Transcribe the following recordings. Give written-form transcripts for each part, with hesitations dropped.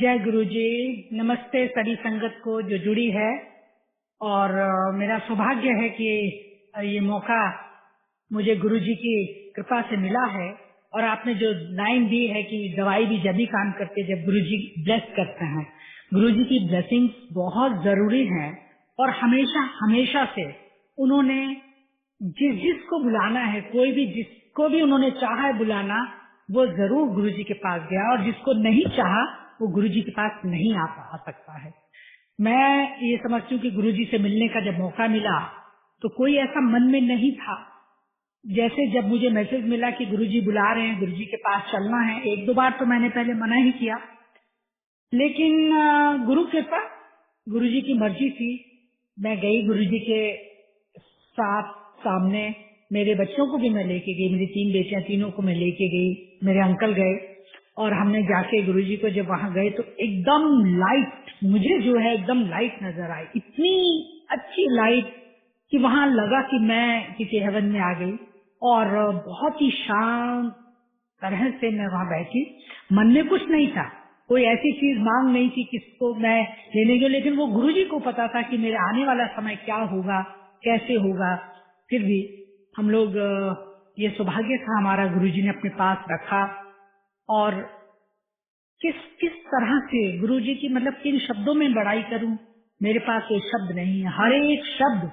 जय गुरु जी। नमस्ते सभी संगत को जो जुड़ी है। और मेरा सौभाग्य है कि ये मौका मुझे गुरु जी की कृपा से मिला है। और आपने जो लाइन दी है कि दवाई भी जब ही काम करती है जब गुरु जी ब्लेस करते हैं। गुरु जी की ब्लेसिंग्स बहुत जरूरी है। और हमेशा हमेशा से उन्होंने जिसको बुलाना है, कोई भी जिसको भी उन्होंने चाहा है बुलाना, वो जरूर गुरु जी के पास गया। और जिसको नहीं चाहा वो गुरु जी के पास नहीं आ सकता है। मैं ये समझती हूँ कि गुरु जी से मिलने का जब मौका मिला तो कोई ऐसा मन में नहीं था। जैसे जब मुझे मैसेज मिला कि गुरु जी बुला रहे हैं, गुरु जी के पास चलना है, एक दो बार तो मैंने पहले मना ही किया, लेकिन गुरु कृपा, गुरु जी की मर्जी थी। मैं गई गुरु जी के साथ सामने। मेरे बच्चों को भी मैं लेके गई, मेरी 3 बेटियां, तीनों को मैं लेके गई। मेरे अंकल गए और हमने जाके गुरु जी को जब वहां गए तो एकदम लाइट, मुझे जो है एकदम लाइट नजर आई, इतनी अच्छी लाइट कि वहां लगा कि मैं किसी हेवन में आ गई। और बहुत ही शांत तरह से मैं वहां बैठी। मन में कुछ नहीं था, कोई ऐसी चीज मांग नहीं थी किसको मैं लेने गई, लेकिन वो गुरु जी को पता था कि मेरे आने वाला समय क्या होगा, कैसे होगा। फिर भी हम लोग, ये सौभाग्य था हमारा, गुरु जी ने अपने पास रखा। और किस तरह से गुरु जी की, मतलब किन शब्दों में बड़ाई करूं, मेरे पास कोई शब्द नहीं है। हर एक शब्द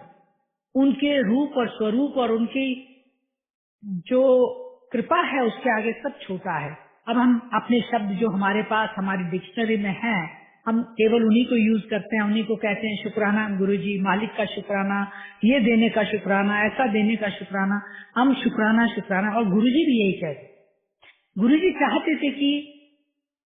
उनके रूप और स्वरूप और उनकी जो कृपा है उसके आगे सब छोटा है। अब हम अपने शब्द जो हमारे पास हमारी डिक्शनरी में है, हम केवल उन्हीं को यूज करते हैं, उन्हीं को कहते हैं शुक्राना गुरुजी, मालिक का शुक्राना, ये देने का शुक्राना, ऐसा देने का शुक्राना। हम शुक्राना शुक्राना। और गुरुजी भी यही कहते, गुरुजी चाहते थे कि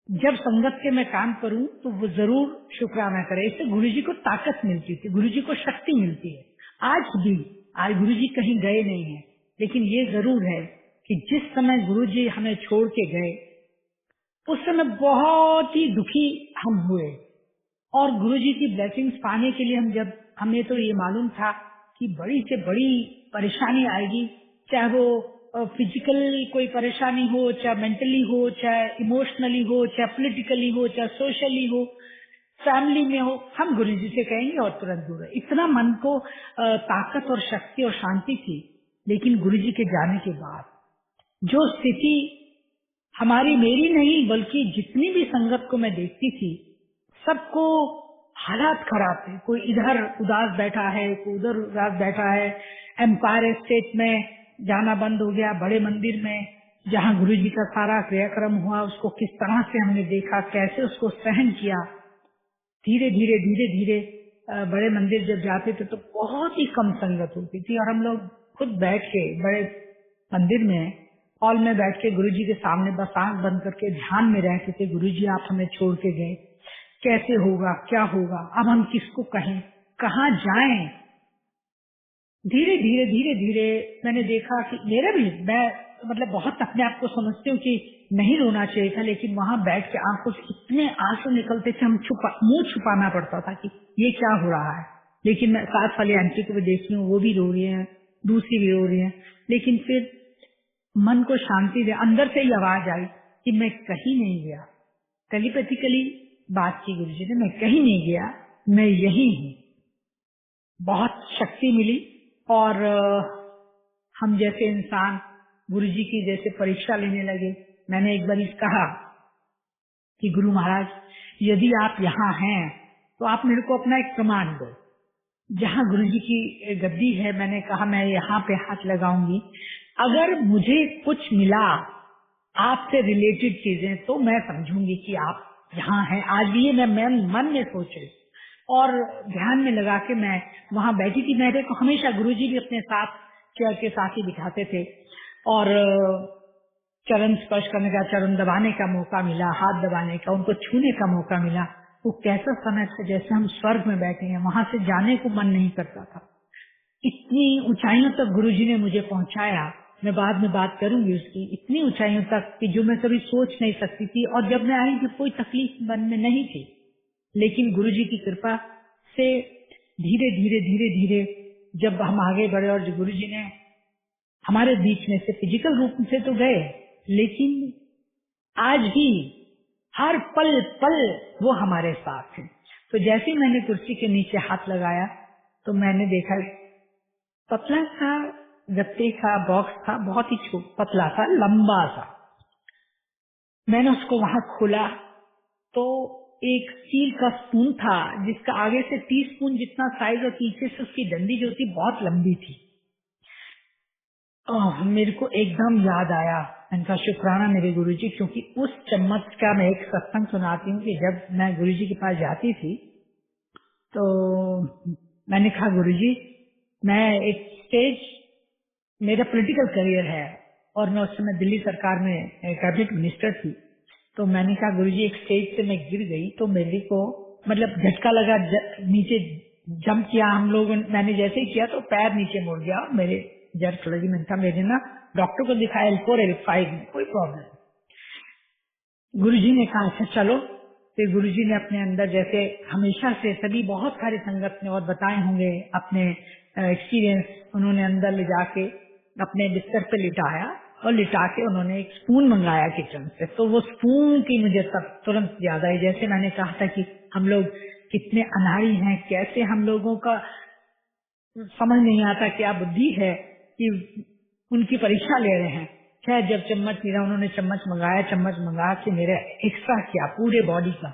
जब संगत के मैं काम करूं तो वो जरूर शुक्राना करे। इससे गुरुजी को ताकत मिलती थी, गुरुजी को शक्ति मिलती है। आज गुरुजी कहीं गए नहीं है, लेकिन ये जरूर है कि जिस समय गुरुजी हमें छोड़ के गए उस समय बहुत ही दुखी हम हुए। और गुरुजी की ब्लेसिंग्स पाने के लिए हमें तो ये मालूम था कि बड़ी से बड़ी परेशानी आएगी, चाहे वो फिजिकल कोई परेशानी हो, चाहे मेंटली हो, चाहे इमोशनली हो, चाहे पॉलिटिकली हो, चाहे सोशली हो, फैमिली में हो, हम गुरुजी से कहेंगे और तुरंत दूर है। इतना मन को ताकत और शक्ति और शांति थी। लेकिन गुरुजी के जाने के बाद जो स्थिति हमारी, मेरी नहीं बल्कि जितनी भी संगत को मैं देखती थी, सबको हालात खराब थे। कोई इधर उदास बैठा है, कोई उधर उदास बैठा है। एम्पायर स्टेट में जाना बंद हो गया। बड़े मंदिर में जहाँ गुरुजी का सारा क्रियाक्रम हुआ, उसको किस तरह से हमने देखा, कैसे उसको सहन किया। धीरे धीरे धीरे धीरे बड़े मंदिर जब जाते थे तो बहुत ही कम संगत होती थी। और हम लोग खुद बैठ के बड़े मंदिर में हॉल में बैठ के गुरुजी के सामने बस आंख बंद करके ध्यान में रहते थे। गुरुजी आप हमें छोड़ के गए, कैसे होगा, क्या होगा, अब हम किसको कहें, कहाँ जाएं। धीरे धीरे धीरे धीरे मैंने देखा कि मैं मतलब बहुत अपने आप को समझती हूँ कि नहीं रोना चाहिए था, लेकिन वहां बैठ के आंखों से इतने आंसू निकलते थे, हम मुंह छुपाना पड़ता था कि ये क्या हो रहा है। लेकिन मैं साथ वाली आंटी को भी देख रही हूँ, वो भी रो रही है, दूसरी भी रो रही है। लेकिन फिर मन को शांति दे, अंदर से ही आवाज आई कि मैं कहीं नहीं गया। टेलीपैथिकली बात की गुरुजी ने, मैं कहीं नहीं गया, मैं यही हूँ। बहुत शक्ति मिली। और हम जैसे इंसान गुरुजी की जैसे परीक्षा लेने लगे। मैंने एक बार कहा कि गुरु महाराज, यदि आप यहाँ हैं तो आप मेरे को अपना एक प्रमाण दो। जहाँ गुरुजी की गद्दी है, मैंने कहा मैं यहाँ पे हाथ लगाऊंगी, अगर मुझे कुछ मिला आपसे रिलेटेड चीजें तो मैं समझूंगी कि आप यहाँ हैं। आज भी ये मैं मन में सोच रही और ध्यान में लगा के मैं वहां बैठी थी। मेरे को हमेशा गुरुजी भी अपने साथ चेयर के साथ ही बिठाते थे और चरण स्पर्श करने का, चरण दबाने का मौका मिला, हाथ दबाने का, उनको छूने का मौका मिला। वो कैसा समय था, जैसे हम स्वर्ग में बैठे हैं। वहां से जाने को मन नहीं करता था। इतनी ऊंचाइयों तक गुरुजी ने मुझे पहुंचाया। मैं बाद में बात करूंगी उसकी। इतनी ऊंचाइयों तक कि जो मैं कभी सोच नहीं सकती थी। और जब मैं आई थी कोई तकलीफ मन में नहीं थी, लेकिन गुरुजी की कृपा से धीरे धीरे धीरे धीरे जब हम आगे बढ़े और जो गुरुजी ने हमारे बीच में से फिजिकल रूप से तो गए, लेकिन आज भी हर पल पल वो हमारे साथ थे। तो जैसे ही मैंने कुर्सी के नीचे हाथ लगाया तो मैंने देखा पतला सा गत्ते का बॉक्स था, बहुत ही पतला सा, लंबा सा। मैंने उसको वहां खोला तो एक स्टील का स्पून था जिसका आगे से टीस्पून जितना साइज और पीछे से उसकी डंडी जो थी बहुत लंबी थी। मेरे को एकदम याद आया, इनका शुक्राना मेरे गुरुजी, क्योंकि उस चम्मच का मैं एक सत्संग सुनाती हूँ कि जब मैं गुरुजी के पास जाती थी तो मैंने कहा गुरुजी मैं एक स्टेज, मेरा पॉलिटिकल करियर है और मैं उस समय दिल्ली सरकार में कैबिनेट मिनिस्टर थी। तो मैंने कहा गुरुजी एक स्टेज से मैं गिर गई तो मेरे को मतलब झटका लगा, नीचे जंप किया हम लोगों, मैंने जैसे ही किया तो पैर नीचे मुड़ गया और मेरे जर चढ़ गई। मैंने कहा मेरे ना डॉक्टर को दिखाया L4 L5 में, कोई प्रॉब्लम। गुरुजी ने कहा अच्छा चलो। फिर गुरुजी ने अपने अंदर जैसे हमेशा से सभी बहुत सारे संगत ने और बताए होंगे अपने एक्सपीरियंस, उन्होंने अंदर ले जाके अपने बिस्तर पे लिटाया और लिटा के उन्होंने एक स्पून मंगाया किचन से। तो वो स्पून की मुझे तब तुरंत याद आई, जैसे मैंने कहा था कि हम लोग कितने अनाड़ी हैं, कैसे हम लोगों का समझ नहीं आता क्या बुद्धि है कि उनकी परीक्षा ले रहे हैं। खैर जब चम्मच मिला, उन्होंने चम्मच मंगा के मेरे एक्स्ट्रा किया पूरे बॉडी का।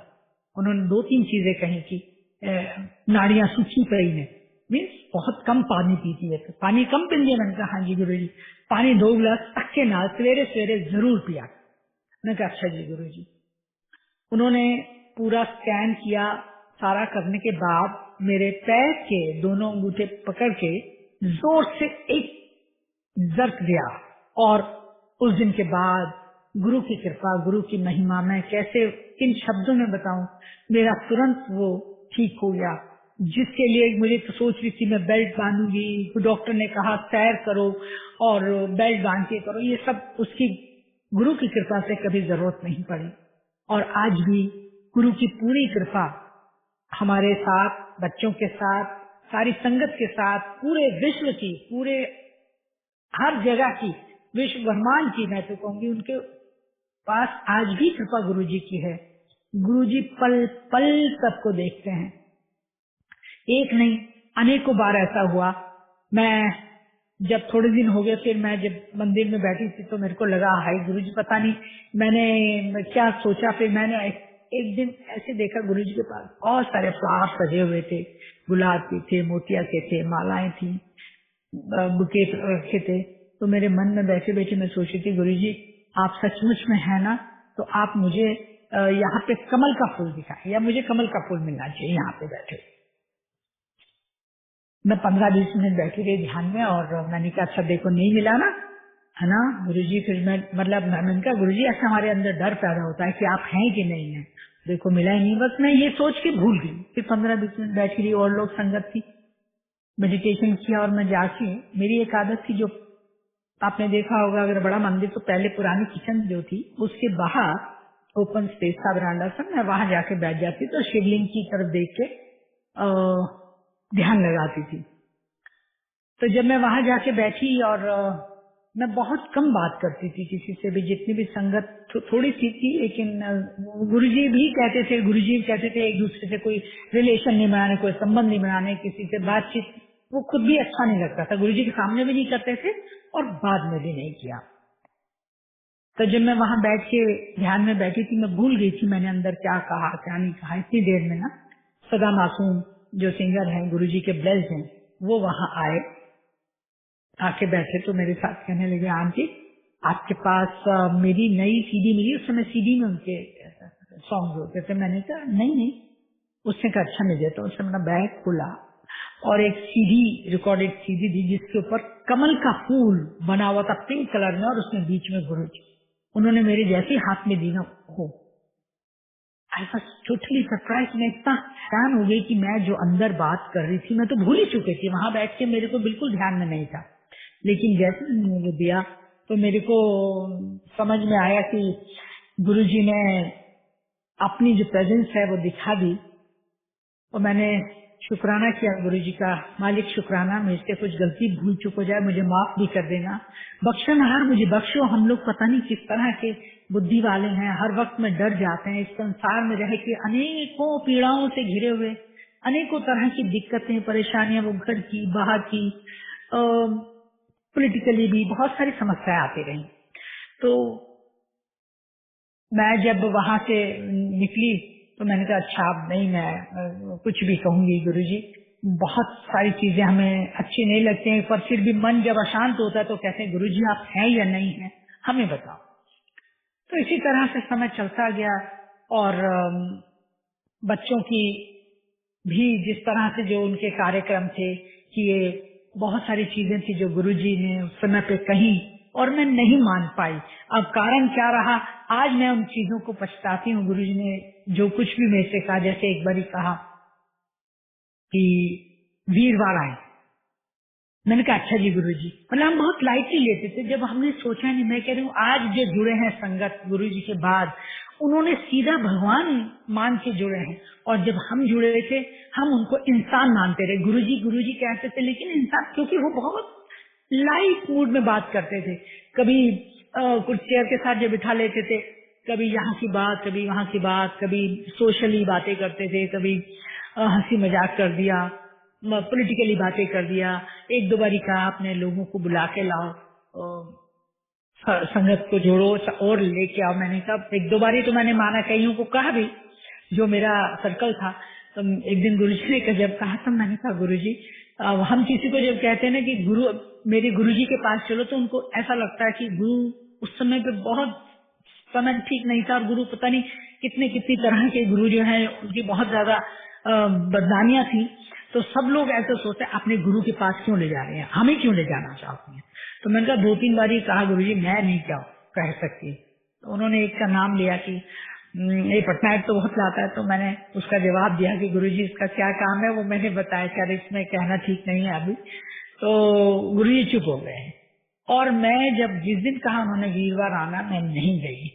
उन्होंने 2-3 चीजें कही कि नाड़ियां सूखी पड़ी है, मीन्स बहुत कम पानी पीती है, तो पानी कम पीती है। मैंने कहा हाँ जी गुरुजी, पानी 2 गिलास अक्के नाल सवेरे सवेरे जरूर पिया। मैंने कहा अच्छा जी गुरुजी। उन्होंने पूरा स्कैन किया, सारा करने के बाद मेरे पैर के दोनों अंगूठे पकड़ के जोर से एक जर्क दिया और उस दिन के बाद गुरु की कृपा, गुरु की महिमा, मैं कैसे किन शब्दों में बताऊं, मेरा तुरंत वो ठीक हो गया। जिसके लिए मुझे तो सोच रही थी मैं बेल्ट बांधूंगी, तो डॉक्टर ने कहा सैर करो और बेल्ट बांध के करो, ये सब उसकी गुरु की कृपा से कभी जरूरत नहीं पड़ी। और आज भी गुरु की पूरी कृपा हमारे साथ, बच्चों के साथ, सारी संगत के साथ, पूरे विश्व की, पूरे हर जगह की, विश्व ब्रह्मांड की, मैं तो कहूंगी उनके पास आज भी कृपा गुरुजी की है। गुरुजी पल पल सबको देखते हैं। एक नहीं अनेकों बार ऐसा हुआ। मैं जब थोड़े दिन हो गए, फिर मैं जब मंदिर में बैठी थी तो मेरे को लगा हाय गुरुजी, पता नहीं मैंने क्या सोचा। फिर मैंने एक दिन ऐसे देखा गुरुजी के पास बहुत सारे फ्लावर सजे हुए थे, गुलाब के थे, मोतिया के थे, मालाएं थी, बुके रखे थे। तो मेरे मन में बैठे बैठे मैं सोची थी गुरुजी आप सचमुच में है ना, तो आप मुझे यहाँ पे कमल का फूल दिखाएं, या मुझे कमल का फूल मिलना चाहिए यहाँ पे बैठे। मैं 15-20 मिनट बैठी रही ध्यान में और मैंने कहा अच्छा देखो नहीं मिला ना, है ना गुरुजी। फिर मैं मैंने कहा गुरुजी ऐसा हमारे अंदर डर पैदा होता है कि आप हैं कि नहीं है, देखो मिला ही नहीं। बस मैं ये सोच के भूल गई। फिर 15-20 मिनट बैठी रही और लोग संगत थी, मेडिटेशन किया और मैं जाके, मेरी एक आदत थी जो आपने देखा होगा अगर बड़ा मंदिर तो पहले पुरानी किचन जो थी उसके बाहर ओपन स्पेस था बरामदा सा, मैं वहां जाके बैठ जाती तो शिवलिंग की तरफ देख के ध्यान लगाती थी। तो जब मैं वहां जाके बैठी और मैं बहुत कम बात करती थी किसी से भी, जितनी भी संगत थोड़ी सी थी, लेकिन गुरुजी भी कहते थे एक दूसरे से कोई रिलेशन नहीं बनाने, कोई संबंध नहीं बनाने, किसी से बातचीत वो खुद भी अच्छा नहीं लगता था, गुरुजी के सामने भी नहीं करते थे और बाद में भी नहीं किया। तो जब मैं वहां बैठ के ध्यान में बैठी थी, मैं भूल गई थी मैंने अंदर क्या कहा क्या नहीं कहा। इतनी देर में ना सदा मासूम जो सिंगर हैं गुरुजी के ब्लेस हैं, वो वहां आए, आके बैठे तो मेरे साथ कहने लगे आंटी आपके पास मेरी नई सीडी मिली। उस समय सीडी में उनके सॉन्ग होते थे। मैंने कहा नहीं। उसने कहा अच्छा मिले। तो उसने मेरा बैग खोला और एक सीडी, रिकॉर्डेड सीडी दी जिसके ऊपर कमल का फूल बना हुआ था पिंक कलर में और उसमें बीच में गुरुजी। उन्होंने मेरे जैसे हाथ में दी ना, आई वाज टोटली सरप्राइज। मैं इतना हैरान हो गई कि मैं जो अंदर बात कर रही थी मैं तो भूल ही चुकी थी, वहां बैठ के मेरे को बिल्कुल ध्यान में नहीं था। लेकिन जैसे मैंने वो दिया तो मेरे को समझ में आया कि गुरुजी ने अपनी जो प्रेजेंस है वो दिखा दी। और मैंने शुक्राना किया गुरु जी का, मालिक शुक्राना, मुझसे कुछ गलती भूल चुक हो जाए मुझे माफ भी कर देना, बख्शनहार मुझे बख्शो। हम लोग पता नहीं किस तरह के बुद्धि वाले हैं, हर वक्त में डर जाते हैं। इस संसार में रह के अनेकों पीड़ाओं से घिरे हुए, अनेकों तरह की दिक्कतें परेशानियां, वो घर की बाहर की, पॉलिटिकली भी बहुत सारी समस्याएं आती रही। तो मैं जब वहां से निकली तो मैंने कहा अच्छा अब नहीं मैं कुछ भी कहूंगी गुरुजी, बहुत सारी चीजें हमें अच्छी नहीं लगती हैं, पर फिर भी मन जब अशांत होता है तो कहते हैं गुरुजी आप हैं या नहीं हैं हमें बताओ। तो इसी तरह से समय चलता गया और बच्चों की भी जिस तरह से जो उनके कार्यक्रम थे कि ये बहुत सारी चीजें थी जो गुरुजी ने उस समय पे कही और मैं नहीं मान पाई। अब कारण क्या रहा, आज मैं उन चीजों को पछताती हूँ। गुरुजी ने जो कुछ भी मेरे से कहा, जैसे एक बारी कहा कि वीरवार आए, मैंने कहा अच्छा जी गुरुजी, मतलब हम बहुत लाइटली लेते थे, जब हमने सोचा नहीं। मैं कह रही हूँ आज जो जुड़े हैं संगत गुरुजी के बाद, उन्होंने सीधा भगवान मान के जुड़े हैं, और जब हम जुड़े थे हम उनको इंसान मानते रहे। गुरुजी गुरुजी कहते थे लेकिन इंसान, क्योंकि वो बहुत लाइट मूड में बात करते थे। कभी कुछ चेयर के साथ जो बिठा लेते थे, कभी यहाँ की बात कभी वहाँ की बात, कभी सोशली बातें करते थे, कभी हंसी मजाक कर दिया, पॉलिटिकली बातें कर दिया। एक दो बारी कहा अपने लोगों को बुला के लाओ, संगत को जोड़ो और लेके आओ। मैंने कहा एक दो बारी तो मैंने माना, कईयों को कहा भी जो मेरा सर्कल था। तो एक दिन गुरुजी ने जब कहा तो मैंने कहा गुरुजी, हम किसी को जब कहते हैं ना कि गुरु मेरे गुरुजी के पास चलो, तो उनको ऐसा लगता है कि गुरु उस समय पे बहुत समय ठीक नहीं था, और गुरु पता नहीं कितनी तरह के गुरु जो हैं उनकी बहुत ज्यादा बदनामियां थी। तो सब लोग ऐसे सोचते हैं अपने गुरु के पास क्यों ले जा रहे हैं, हमें क्यों ले जाना चाहते हैं। तो मैंने कहा दो तीन बारी कहा गुरुजी मैं नहीं क्या कह सकती। तो उन्होंने एक का नाम लिया कि ये पटनायक तो बहुत लाता है। तो मैंने उसका जवाब दिया कि गुरुजी इसका क्या काम है, वो मैंने बताया क्या इसमें कहना ठीक नहीं है अभी। तो गुरुजी चुप हो गए, और मैं जब जिस दिन कहा उन्होंने वीरवार आना, मैं नहीं गई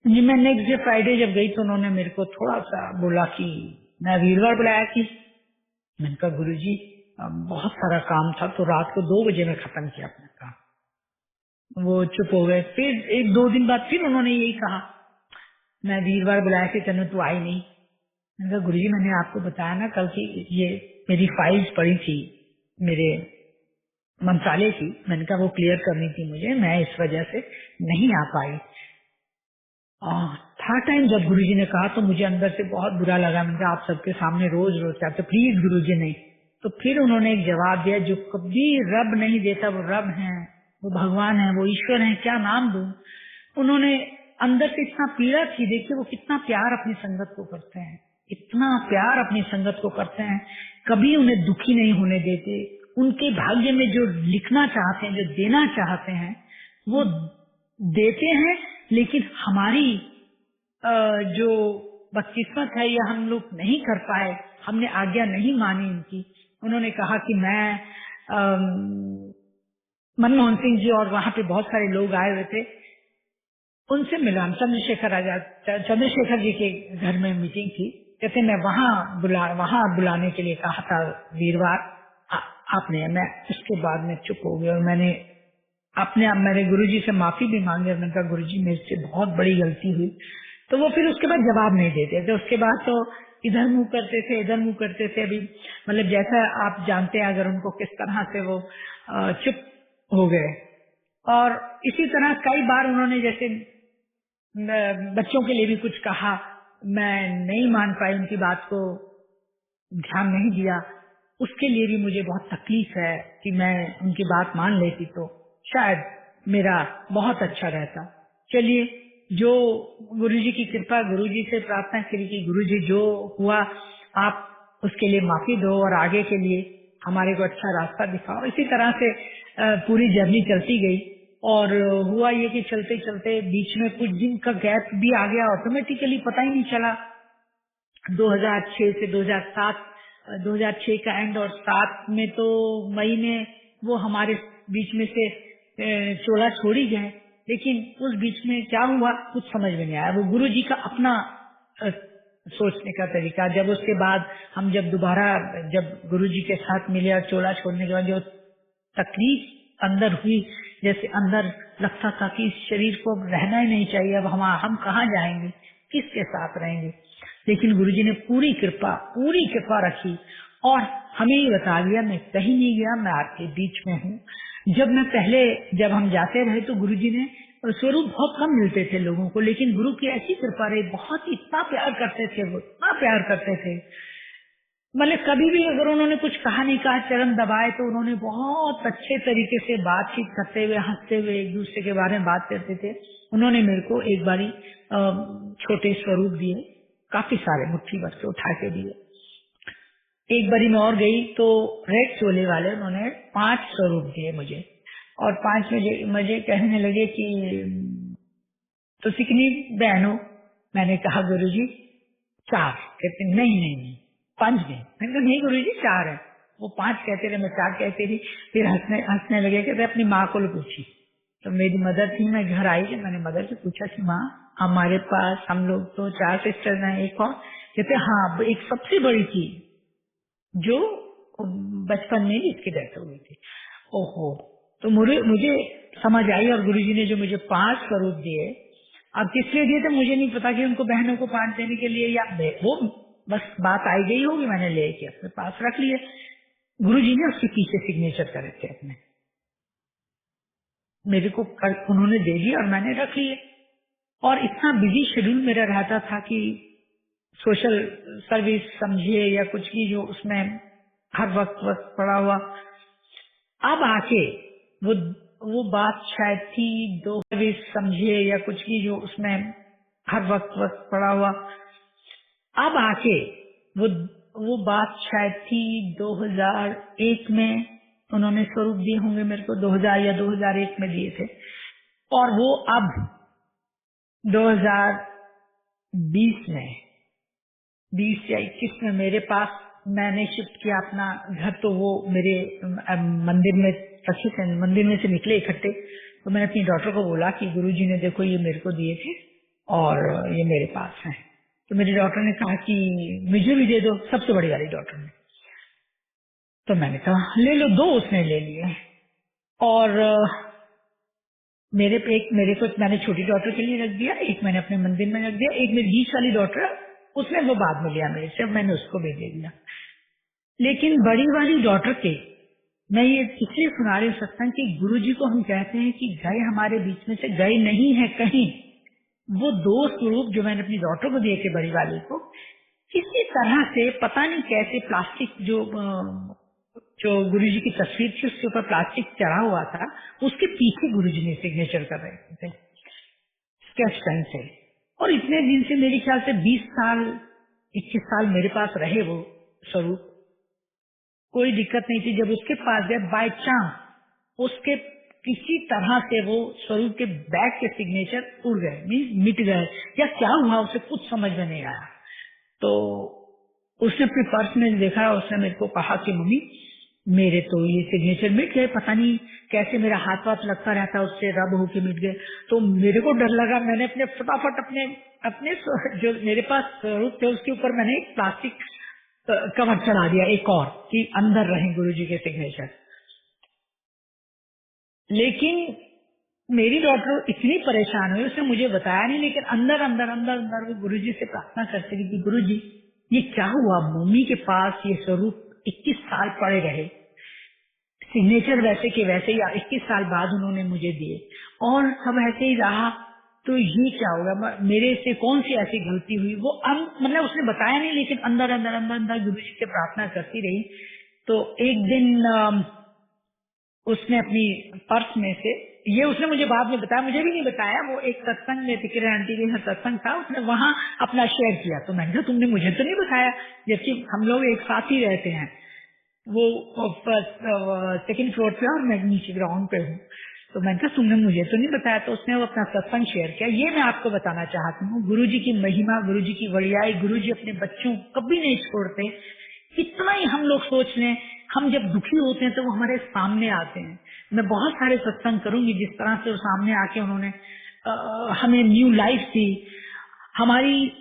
जी। मैं नेक्स्ट डे फ्राइडे जब गई तो उन्होंने मेरे को थोड़ा सा बोला कि मैं वीरवार बुलाया कि, मैंने कहा गुरुजी बहुत सारा काम था तो रात को 2 बजे में खत्म किया अपना काम। वो चुप हो गए। फिर एक दो दिन बाद फिर उन्होंने यही कहा, मैं वीरवार बुलाया कि तेने तू आई नहीं। मैंने कहा गुरुजी मैंने आपको बताया ना कल की, ये मेरी फाइल्स पड़ी थी मेरे मंत्रालय की, मैंने कहा वो क्लियर करनी थी मुझे, मैं इस वजह से नहीं आ पाई। थर्ड टाइम जब गुरुजी ने कहा तो मुझे अंदर से बहुत बुरा लगा। मैंने कहा आप सबके सामने रोज रोज कहते प्लीज गुरुजी नहीं। तो फिर उन्होंने एक जवाब दिया, जो कभी रब नहीं देता वो रब है, वो भगवान है, वो ईश्वर है, क्या नाम दूं। उन्होंने अंदर से इतना पीड़ा थी, देखिए वो कितना प्यार अपनी संगत को करते हैं, इतना प्यार अपनी संगत को करते हैं, कभी उन्हें दुखी नहीं होने देते। उनके भाग्य में जो लिखना चाहते हैं, जो देना चाहते हैं वो देते हैं। लेकिन हमारी जो बदकिस्मत है या हम लोग नहीं कर पाए, हमने आज्ञा नहीं मानी इनकी। उन्होंने कहा कि मैं मनमोहन सिंह जी और वहां पे बहुत सारे लोग आए हुए थे, उनसे मिला। चंद्रशेखर जी के घर में मीटिंग थी, कहते मैं वहां बुलाने के लिए कहा था वीरवार आपने। मैं उसके बाद में चुप हो गया और मैंने मेरे गुरुजी से माफी भी मांगी। मैंने कहा गुरुजी मेरे से बहुत बड़ी गलती हुई। तो वो फिर उसके बाद जवाब नहीं देते थे। उसके बाद तो इधर मुंह करते थे, इधर मुंह करते थे। अभी मतलब जैसा आप जानते हैं अगर उनको किस तरह से वो चुप हो गए। और इसी तरह कई बार उन्होंने जैसे बच्चों के लिए भी कुछ कहा, मैं नहीं मान पाई, उनकी बात को ध्यान नहीं दिया। उसके लिए भी मुझे बहुत तकलीफ है कि मैं उनकी बात मान लेती तो शायद मेरा बहुत अच्छा रहता। चलिए, जो गुरुजी की कृपा, गुरुजी से प्रार्थना करी कि गुरुजी जो हुआ आप उसके लिए माफी दो और आगे के लिए हमारे को अच्छा रास्ता दिखाओ। इसी तरह से पूरी जर्नी चलती गई। और हुआ ये कि चलते चलते बीच में कुछ दिन का गैप भी आ गया, ऑटोमेटिकली पता ही नहीं चला। 2006 से 2007, 2006 का एंड और 7 में तो मई में वो हमारे बीच में से चोला छोड़ ही गए। लेकिन उस बीच में क्या हुआ कुछ समझ में नहीं आया। वो गुरुजी का अपना सोचने का तरीका। जब उसके बाद हम जब दोबारा जब गुरुजी के साथ मिले और चोला छोड़ने के बाद जो तकलीफ अंदर हुई, जैसे अंदर लगता था कि इस शरीर को अब रहना ही नहीं चाहिए, अब हम कहाँ जाएंगे, किसके साथ रहेंगे। लेकिन गुरुजी ने पूरी कृपा रखी और हमें ये बता दिया मैं कहीं नहीं गया, मैं आपके बीच में हूँ। जब हम जाते रहे तो गुरुजी ने स्वरूप बहुत कम मिलते थे लोगों को, लेकिन गुरु की ऐसी कृपा रही, बहुत इतना प्यार करते थे वो, इतना प्यार करते थे। मतलब कभी भी अगर उन्होंने कुछ कहा नहीं कहा, चरण दबाए तो उन्होंने बहुत अच्छे तरीके से बातचीत करते हुए, हंसते हुए एक दूसरे के बारे में बात करते थे। उन्होंने मेरे को एक बारी छोटे स्वरूप दिए, काफी सारे मुट्ठी भर से उठा के दिए। एक बारी मैं और गई तो रेड चोले वाले उन्होंने 5 स्वरूप दिए मुझे, और 5 मुझे कहने लगे कि तो कितनी बहन हो। मैंने कहा गुरुजी 4। कहते नहीं 5 नहीं। मैंने कहा नहीं गुरुजी 4 है। वो 5 कहते रहे, मैं 4 कहती थी। फिर हंसने लगे, कहते अपनी माँ को पूछी। तो मेरी मदर थी, मैं घर आई जब मैंने मदर से पूछा कि माँ हमारे पास हम लोग तो 4 सिस्टर्स हैं, एक और। कहते हाँ, एक सबसे बड़ी थी जो बचपन में इसकी डेथ हो गई थी। ओहो, तो मुझे समझ आई। और गुरुजी ने जो मुझे 5 स्वरूप दिए, अब किस लिए दिए थे मुझे नहीं पता, कि उनको बहनों को 5 देने के लिए या वो बस बात आई गई होगी, मैंने लेके अपने पास रख लिए। गुरुजी ने उसके पीछे सिग्नेचर करे थे अपने, मेरे को उन्होंने दे दिए और मैंने रख लिए। और इतना बिजी शेड्यूल मेरा रहता था कि सोशल सर्विस समझिए या कुछ भी, जो उसमें हर वक्त पड़ा हुआ। अब आके वो बात शायद थी 2020 समझिए या कुछ भी, जो उसमें हर वक्त पड़ा हुआ। अब आके वो बात शायद थी 2001 में उन्होंने स्वरूप दिए होंगे मेरे को, 2000 या 2001 में दिए थे। और वो अब 2020 में 20 या 21 में मेरे पास मैंने शिफ्ट किया अपना घर, तो वो मेरे मंदिर में रखे थे, मंदिर में से निकले इकट्ठे। तो मैंने अपनी डॉटर को बोला कि गुरुजी ने देखो ये मेरे को दिए थे और ये मेरे पास हैं। तो मेरी डॉटर ने कहा कि मुझे भी दे दो, सबसे बड़ी वाली डॉटर ने। तो मैंने कहा ले लो, 2 उसने ले लिए। और मेरे को मैंने छोटी डॉटर के लिए रख दिया, एक मैंने अपने मंदिर में रख दिया, एक मेरी बीच वाली डॉटर, उसने वो बाद में लिया मेरे से, मैंने उसको भी दे दिया। लेकिन बड़ी वाली डॉटर के मैं ये इसलिए सुना रही सत्संग कि गुरुजी को हम कहते हैं कि गए हमारे बीच में से, गए नहीं है कहीं। वो 2 स्वरूप जो मैंने अपनी डॉटर को दिए थे, बड़ी वाली को, किसी तरह से पता नहीं कैसे प्लास्टिक जो गुरुजी की तस्वीर थी उसके ऊपर प्लास्टिक चढ़ा हुआ था, उसके पीछे गुरुजी ने सिग्नेचर कर रहे थे स्केच पेन से। और इतने दिन से मेरे ख्याल से 20 साल 21 साल मेरे पास रहे वो स्वरूप, कोई दिक्कत नहीं थी। जब उसके पास गए बाय चांस उसके किसी तरह से वो स्वरूप के बैग के सिग्नेचर उड़ गए, मीन्स मिट गए, या क्या हुआ उसे कुछ समझ में नहीं आया। तो उसने अपने पर्स में देखा, उसने मेरे को कहा कि मम्मी मेरे तो ये सिग्नेचर मिट गए, पता नहीं कैसे मेरा हाथ वाथ लगता रहता उससे रब होके मिट गए। तो मेरे को डर लगा, मैंने अपने फटाफट अपने जो मेरे पास स्वरूप थे उसके ऊपर मैंने एक प्लास्टिक कवर चढ़ा दिया, एक और, कि अंदर रहे गुरुजी के सिग्नेचर। लेकिन मेरी डॉटर इतनी परेशान हुई, उसने मुझे बताया नहीं, लेकिन अंदर अंदर अंदर अंदर वो गुरुजी से प्रार्थना करती रही कि गुरुजी ये क्या हुआ, मम्मी के पास ये स्वरूप 21 साल पड़े रहे, सिग्नेचर वैसे के वैसे ही 21 साल बाद उन्होंने मुझे दिए और सब ऐसे ही रहा, तो ये क्या होगा, मेरे से कौन सी ऐसी गलती हुई। वो मतलब उसने बताया नहीं, लेकिन अंदर अंदर अंदर अंदर गुरुजी से प्रार्थना करती रही। तो एक दिन उसने अपनी पर्स में से, ये उसने मुझे बाद में बताया, मुझे भी नहीं बताया, वो एक सत्संग में थी, किरण आंटी के सत्संग था, उसने वहां अपना शेयर किया। तो मैंने कहा तुमने मुझे तो नहीं बताया, जबकि हम लोग एक साथ ही रहते हैं। वो सेकंड फ्लोर पे और मैं नीचे ग्राउंड पे हूँ। तो मैंने कहा तुमने मुझे तो नहीं बताया। तो उसने वो अपना सत्संग शेयर किया। ये मैं आपको बताना चाहती हूँ, गुरुजी की महिमा, गुरुजी की वड़ियाई, गुरुजी अपने बच्चों कभी नहीं छोड़ते। इतना ही हम लोग सोच लें, हम जब दुखी होते हैं तो वो हमारे सामने आते हैं। मैं बहुत सारे सत्संग करूंगी जिस तरह से वो सामने आके उन्होंने हमें न्यू लाइफ दी। हमारी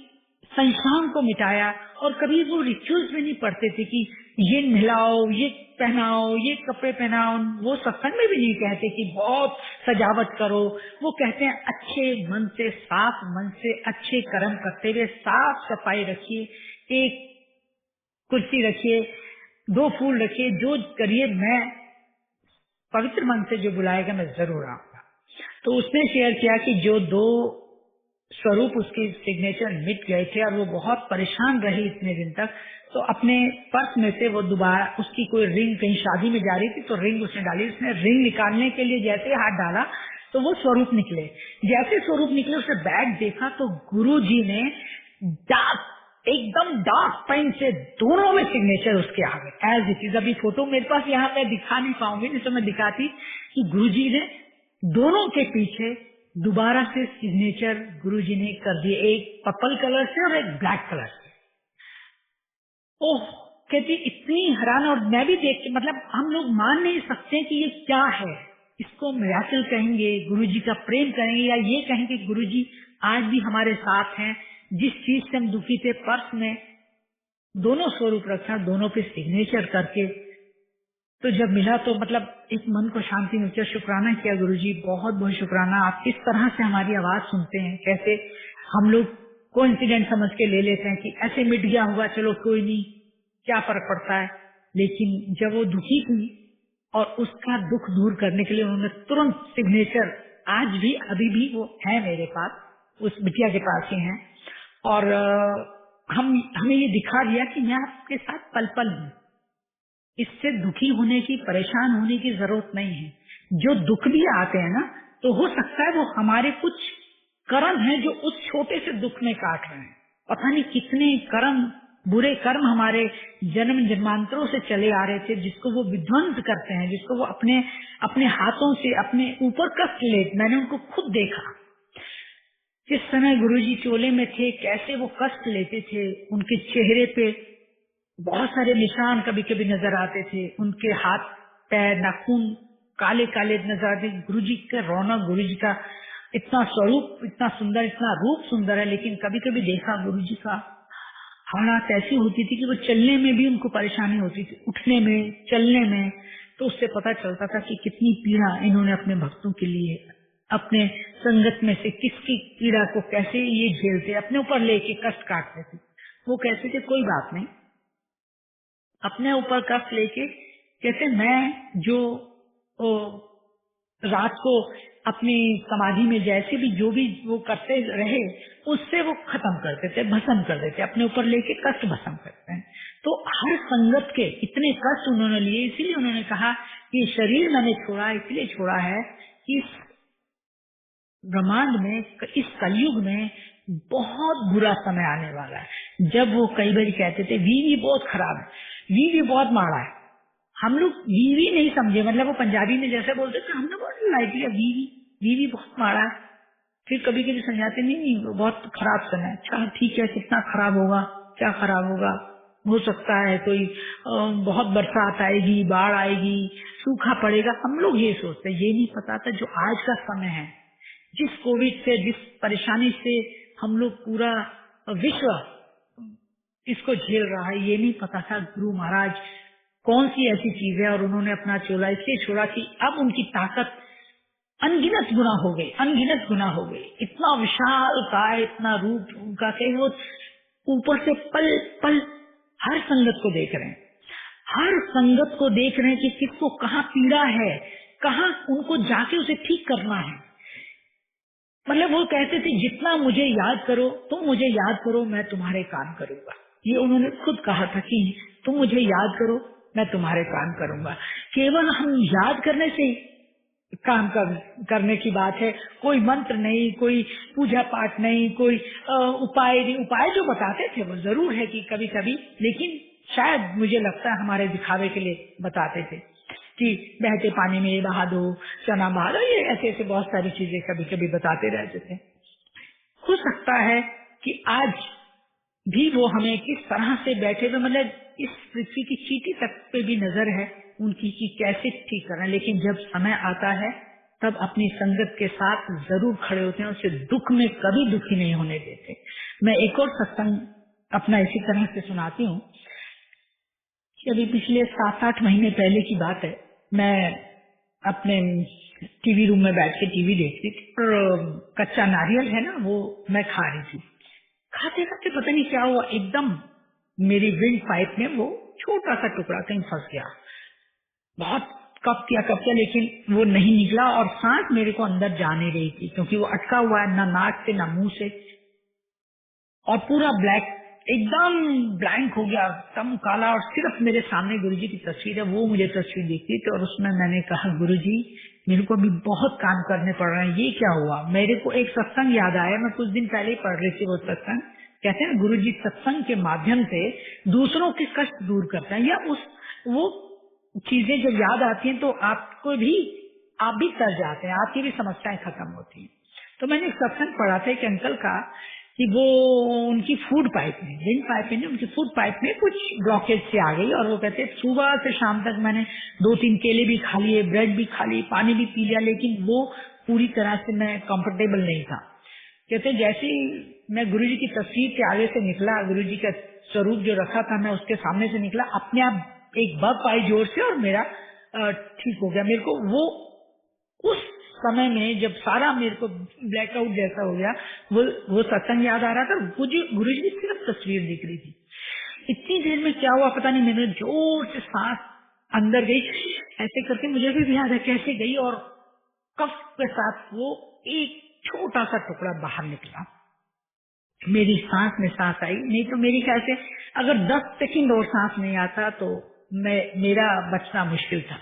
संशयों को मिटाया। और कभी वो रिचुअल्स में नहीं पढ़ते थे कि ये नहलाओ, ये पहनाओ, ये कपड़े पहनाओ। वो सत्संग में भी नहीं कहते कि बहुत सजावट करो। वो कहते हैं अच्छे मन से, साफ मन से, अच्छे कर्म करते हुए साफ सफाई रखिए, एक कुर्सी रखिए, 2 फूल रखिए, जो करिए, मैं पवित्र मन से जो बुलाएगा मैं जरूर आऊंगा। तो उसने शेयर किया कि जो 2 स्वरूप उसके सिग्नेचर मिट गए थे और वो बहुत परेशान रही इतने दिन तक, तो अपने पर्स में से वो दोबारा, उसकी कोई रिंग, कहीं शादी में जा रही थी तो रिंग उसने डाली। उसने रिंग निकालने के लिए जैसे हाथ डाला तो वो स्वरूप निकले। जैसे स्वरूप निकले उसने बैग देखा तो गुरुजी ने डार्क, एकदम डार्क पेन से दोनों में सिग्नेचर उसके आ गए एज इट इज। अभी फोटो मेरे पास यहाँ मैं दिखा नहीं पाऊंगी, नहीं तो मैं दिखाती कि गुरुजी ने दोनों के पीछे दोबारा से सिग्नेचर गुरुजी ने कर दिए, एक पर्पल कलर से और एक ब्लैक कलर से। ओह, कहती इतनी हैरान। और मैं भी देख के, मतलब हम लोग मान नहीं सकते कि ये क्या है। इसको मिरेकल कहेंगे, गुरुजी का प्रेम कहेंगे, या ये कहेंगे गुरुजी आज भी हमारे साथ हैं। जिस चीज से हम दुखी थे, पर्स में दोनों स्वरूप रखा, दोनों पे सिग्नेचर करके, तो जब मिला तो मतलब एक मन को शांति मिलती है। शुक्राना किया गुरुजी, बहुत बहुत शुक्राना। आप किस तरह से हमारी आवाज सुनते हैं, कैसे हम लोग कोइंसिडेंट समझ के ले लेते हैं कि ऐसे मिट गया होगा, चलो कोई नहीं, क्या फर्क पड़ता है। लेकिन जब वो दुखी थी और उसका दुख दूर करने के लिए उन्होंने तुरंत सिग्नेचर, आज भी अभी भी वो है मेरे पास, उस बिटिया के पास ही है। और हमें ये दिखा दिया कि मैं आपके साथ पल पल हूँ, इससे दुखी होने की, परेशान होने की जरूरत नहीं है। जो दुख भी आते हैं ना, तो हो सकता है वो हमारे कुछ कर्म हैं जो उस छोटे से दुख में काट रहे हैं। पता नहीं कितने कर्म, बुरे कर्म हमारे जन्म जन्मांतरों से चले आ रहे थे, जिसको वो विध्वंस करते हैं, जिसको वो अपने अपने हाथों से अपने ऊपर कष्ट ले। मैंने उनको खुद देखा, जिस समय गुरुजी चोले में थे कैसे वो कष्ट लेते थे। उनके चेहरे पे बहुत सारे निशान कभी कभी नजर आते थे, उनके हाथ पैर नाखून काले काले नजर आते। गुरुजी का रौनक, गुरुजी का इतना स्वरूप इतना सुंदर, इतना रूप सुंदर है, लेकिन कभी कभी देखा गुरुजी का हालात ऐसी होती थी कि वो चलने में भी उनको परेशानी होती थी, उठने में, चलने में। तो उससे पता चलता था कि कितनी पीड़ा इन्होंने अपने भक्तों के लिए, अपने संगत में से किसकी पीड़ा को कैसे ये झेलते, अपने ऊपर लेके कष्ट काटते थे। वो कहते थे कोई बात नहीं, अपने ऊपर कष्ट लेके कहते मैं जो रात को अपनी समाधि में जैसे भी जो भी वो करते रहे, उससे वो खत्म करते थे, भस्म कर देते, अपने ऊपर लेके कष्ट भस्म करते हैं। तो हर संगत के इतने कष्ट उन्होंने लिए, इसीलिए उन्होंने कहा कि शरीर मैंने छोड़ा, इसलिए छोड़ा है कि इस ब्रह्मांड में, इस कलयुग में बहुत बुरा समय आने वाला है। जब वो कई बार कहते थे वीवी बहुत खराब है, वीवी बहुत माड़ा है, हम लोग वीवी नहीं समझे, मतलब वो पंजाबी में जैसे बोलते थे हमने बहुत लाइक लिया, वीवी वीवी बहुत माड़ा है। फिर कभी कभी समझाते नहीं बहुत खराब समय। अच्छा ठीक है, कितना खराब होगा, क्या खराब होगा, हो सकता है कोई बहुत बरसात आएगी, बाढ़ आएगी, सूखा पड़ेगा। हम लोग ये सोचते, ये नहीं पता था जो आज का समय है, जिस कोविड से, जिस परेशानी से हम लोग पूरा विश्व इसको झेल रहा है, ये नहीं पता था गुरु महाराज कौन सी ऐसी चीज है। और उन्होंने अपना चोला इसलिए छोड़ा कि अब उनकी ताकत अनगिनत गुना हो गई, अनगिनत गुना हो गई। इतना विशाल काय, इतना रूप उनका, कहीं वो ऊपर से पल पल हर संगत को देख रहे हैं, हर संगत को देख रहे हैं कि किसको कहाँ पीड़ा है, कहाँ उनको जाके उसे ठीक करना है। मतलब वो कहते थे जितना मुझे याद करो, तुम मुझे याद करो, मैं तुम्हारे काम करूंगा। ये उन्होंने खुद कहा था कि तुम मुझे याद करो, मैं तुम्हारे काम करूंगा। केवल हम याद करने से काम करने की बात है, कोई मंत्र नहीं, कोई पूजा पाठ नहीं, कोई उपाय नहीं। उपाय जो बताते थे वो जरूर है कि कभी कभी, लेकिन शायद मुझे लगता है हमारे दिखावे के लिए बताते थे कि बहते पानी में ये बहा दो, चना बहा दो, ये ऐसे ऐसे बहुत सारी चीजें कभी कभी बताते रहते थे। हो सकता है कि आज भी वो हमें किस तरह से बैठे हुए, मतलब इस पृथ्वी की चींटी तक पे भी नजर है उनकी कि कैसे ठीक करना। लेकिन जब समय आता है तब अपनी संगत के साथ जरूर खड़े होते हैं, उसे दुख में कभी दुखी नहीं होने देते। मैं एक और सत्संग अपना इसी तरह से सुनाती हूँ कि अभी पिछले 7-8 महीने पहले की बात है। मैं अपने टीवी रूम में बैठ के टीवी देखती थी और कच्चा नारियल है ना, वो मैं खा रही थी। खाते खाते पता नहीं क्या हुआ, एकदम मेरी विंड पाइप में वो छोटा सा टुकड़ा कहीं फंस गया। बहुत कब किया लेकिन वो नहीं निकला और सांस मेरे को अंदर जा नहीं रही थी क्योंकि वो अटका हुआ है, ना नाक से ना मुंह से, और पूरा ब्लैक, एकदम ब्लैंक हो गया, एकदम काला। और सिर्फ मेरे सामने गुरुजी की तस्वीर है, वो मुझे तस्वीर दिखती थी। और उसमें मैंने कहा, गुरुजी मेरे को अभी बहुत काम करने पड़ रहे हैं, ये क्या हुआ। मेरे को एक सत्संग याद आया, मैं कुछ दिन पहले ही पढ़ रही थी वो सत्संग। कहते हैं गुरुजी सत्संग के माध्यम से दूसरों के कष्ट दूर करते हैं, या वो चीजें जब याद आती हैं तो आपको भी, आप भी कर जाते हैं, आपकी भी समस्याएं खत्म होती हैं। तो मैंने एक सत्संग पढ़ा था एक अंकल का कि वो उनकी फूड पाइप में, विंड पाइप में, उनकी फूड पाइप में कुछ ब्लॉकेज से आ गई। और वो कहते सुबह से शाम तक मैंने 2-3 केले भी खा लिए, ब्रेड भी खा ली, पानी भी पी लिया, लेकिन वो पूरी तरह से मैं कंफर्टेबल नहीं था। कहते जैसे ही मैं गुरुजी की तस्वीर के आगे से निकला, गुरुजी का स्वरूप जो रखा था मैं उसके सामने से निकला, अपने आप एक बप आई जोर से और मेरा ठीक हो गया। मेरे को वो उस समय में जब सारा मेरे को ब्लैकआउट जैसा हो गया, वो सत्संग याद आ रहा था, गुरुजी की सिर्फ तस्वीर दिख रही थी। इतनी देर में क्या हुआ पता नहीं, मैंने जोर से सांस अंदर गई, ऐसे करके मुझे भी याद है कैसे गई, और कफ के साथ वो एक छोटा सा टुकड़ा बाहर निकला। मेरी सांस में सांस आई, नहीं तो मेरी ख्याल से अगर 10 सेकंड और सांस नहीं आता तो मेरा बचना मुश्किल था।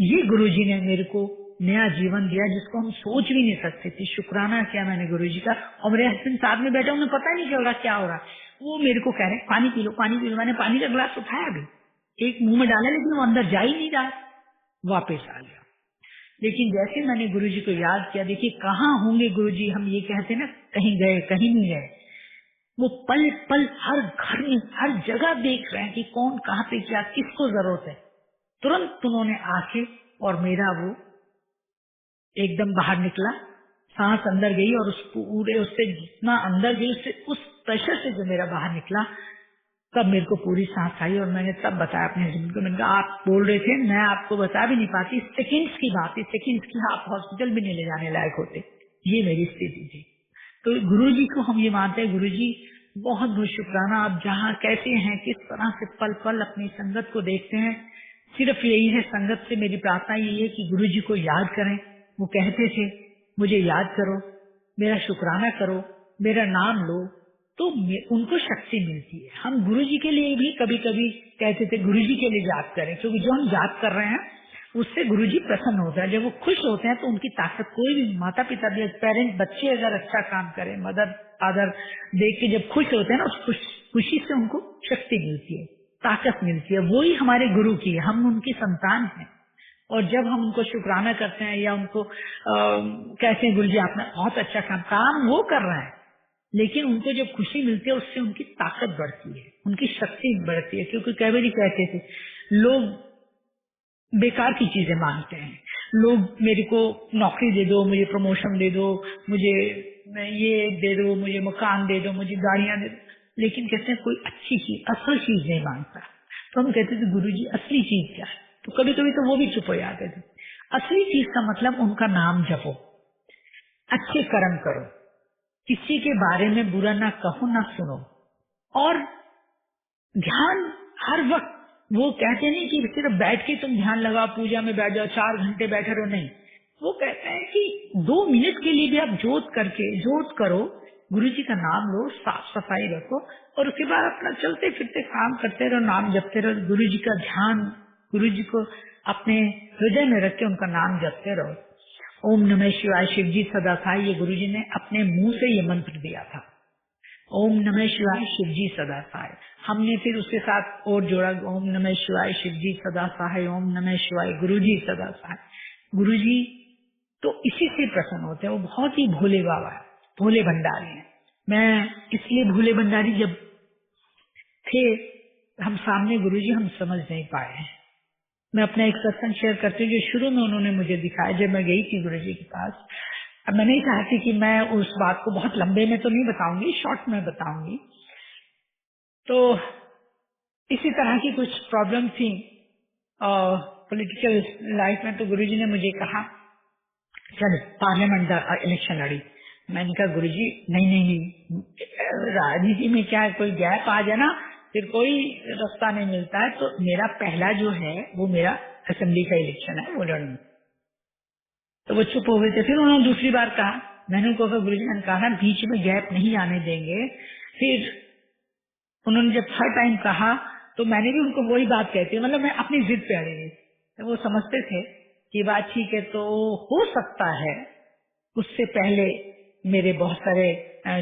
ये गुरुजी ने मेरे को नया जीवन दिया जिसको हम सोच भी नहीं सकते थे। शुक्राना किया मैंने गुरुजी का। और मेरे हस्बैंड साथ में बैठे, उन्हें पता नहीं चल रहा क्या हो रहा है। वो मेरे को कह रहे पानी पी लो, पानी पी लो। मैंने पानी का गिलास उठाया, भी एक मुंह में डाला, लेकिन वो अंदर जा ही नहीं रहा, वापस आ गया। लेकिन जैसे मैंने गुरुजी को याद किया, देखिए कहाँ होंगे गुरुजी, हम ये कहते ना कहीं गए, कहीं नहीं गए। वो पल पल हर घर में, हर जगह देख रहे हैं कि कौन कहाँ पे क्या, किसको जरूरत है। तुरंत उन्होंने आके और मेरा वो एकदम बाहर निकला, सांस अंदर गई, और उस पूरे उससे जितना अंदर गई, उससे उस प्रेशर से जो मेरा बाहर निकला, तब मेरे को पूरी सांस आई। और मैंने तब बताया अपने हस्बैंड को, मैंने कहा आप बोल रहे थे, मैं आपको बता भी नहीं पाती, सेकंड्स की बात है, सेकंड्स की, आप हॉस्पिटल भी नहीं ले जाने लायक होते, ये मेरी स्थिति थी। तो गुरुजी को हम ये मानते हैं, गुरुजी बहुत बहुत शुक्राना, आप जहाँ कैसे हैं, किस तरह से पल पल अपनी संगत को देखते हैं। सिर्फ यही है, संगत से मेरी प्रार्थना यही है कि गुरुजी को याद करें। वो कहते थे मुझे याद करो, मेरा शुक्राना करो, मेरा नाम लो, तो उनको शक्ति मिलती है। हम गुरुजी के लिए भी कभी कभी कहते थे गुरुजी के लिए याद करें, क्योंकि जो हम याद कर रहे हैं उससे गुरुजी प्रसन्न होता है। जब वो खुश होते हैं तो उनकी ताकत, कोई भी माता पिता भी, पेरेंट, बच्चे अगर अच्छा काम करें, मदर फादर देख के जब खुश होते हैं ना, उस खुशी से उनको शक्ति मिलती है, ताकत मिलती है। वही हमारे गुरु की है, हम उनकी संतान हैं। और जब हम उनको शुक्राना करते हैं या उनको कहते हैं गुरुजी आपने बहुत अच्छा काम वो कर रहा है, लेकिन उनको जब खुशी मिलती है उससे उनकी ताकत बढ़ती है, उनकी शक्ति बढ़ती है। क्योंकि कभी कहते थे लोग बेकार की चीजें मांगते हैं, लोग मेरे को नौकरी दे दो, मुझे प्रमोशन दे दो, मुझे ये दे दो, मुझे मकान दे दो, मुझे गाड़ियां दे दो, लेकिन कहते हैं कोई अच्छी चीज, असल चीज नहीं मांगता। तो हम कहते थे गुरुजी असली चीज क्या है, तो कभी कभी तो वो भी चुप हो जाते थे। असली चीज का मतलब उनका नाम जपो, अच्छे कर्म करो, किसी के बारे में बुरा ना कहो ना सुनो, और ध्यान हर वक्त, वो कहते नहीं कि सिर्फ बैठ के तुम ध्यान लगाओ, पूजा में बैठ जाओ 4 घंटे बैठे रहो, नहीं। वो कहते हैं कि 2 मिनट के लिए भी आप जोत करो, गुरुजी का नाम लो, साफ सफाई रखो, और उसके बाद अपना चलते फिरते काम करते रहो, नाम जपते रहो, गुरुजी का ध्यान, गुरुजी को अपने हृदय में रख के उनका नाम जपते रहो। ओम नमः शिवाय, शिव जी सदा साई, ये गुरुजी ने अपने मुंह से ये मंत्र दिया था। ओम नमः शिवाय, शिव जी सदा सहाय। हमने फिर उसके साथ और जोड़ा, ओम नमः शिवाय, शिव जी सदा सहाय, ओम नमः शिवाय, गुरु जी सदा सहाय। गुरु जी तो इसी से प्रसन्न होते हैं, वो बहुत ही भोले बाबा है, भोले भंडारी हैं। मैं इसलिए भोले भंडारी जब थे हम सामने गुरुजी, हम समझ नहीं पाए हैं। मैं अपना एक सत्संग शेयर करती हूँ जो शुरू में उन्होंने मुझे दिखाया। जब मैं गई थी गुरुजी के पास, अब मैं नहीं चाहती कि मैं उस बात को बहुत लंबे में तो नहीं बताऊंगी, शॉर्ट में बताऊंगी। तो इसी तरह की कुछ प्रॉब्लम थी पॉलिटिकल लाइफ में। तो गुरुजी ने मुझे कहा चल पार्लियामेंट इलेक्शन लड़ी। मैंने कहा गुरुजी नहीं नहीं नहीं, राजनीति में क्या है, कोई गैप आ जाए ना फिर कोई रास्ता नहीं मिलता है। तो मेरा पहला जो है वो मेरा असेंबली का इलेक्शन है, वो लड़ूंगा। तो वो चुप हो गए थे। फिर उन्होंने दूसरी बार कहा, मैंने उनको कहा गुरुजी मैंने कहा ना बीच में गैप नहीं आने देंगे। फिर उन्होंने जब थर्ड टाइम कहा तो मैंने भी उनको वही बात कहती, मतलब मैं अपनी जिद पे अड़ी रही। तो वो समझते थे कि बात ठीक है, तो हो सकता है उससे पहले मेरे बहुत सारे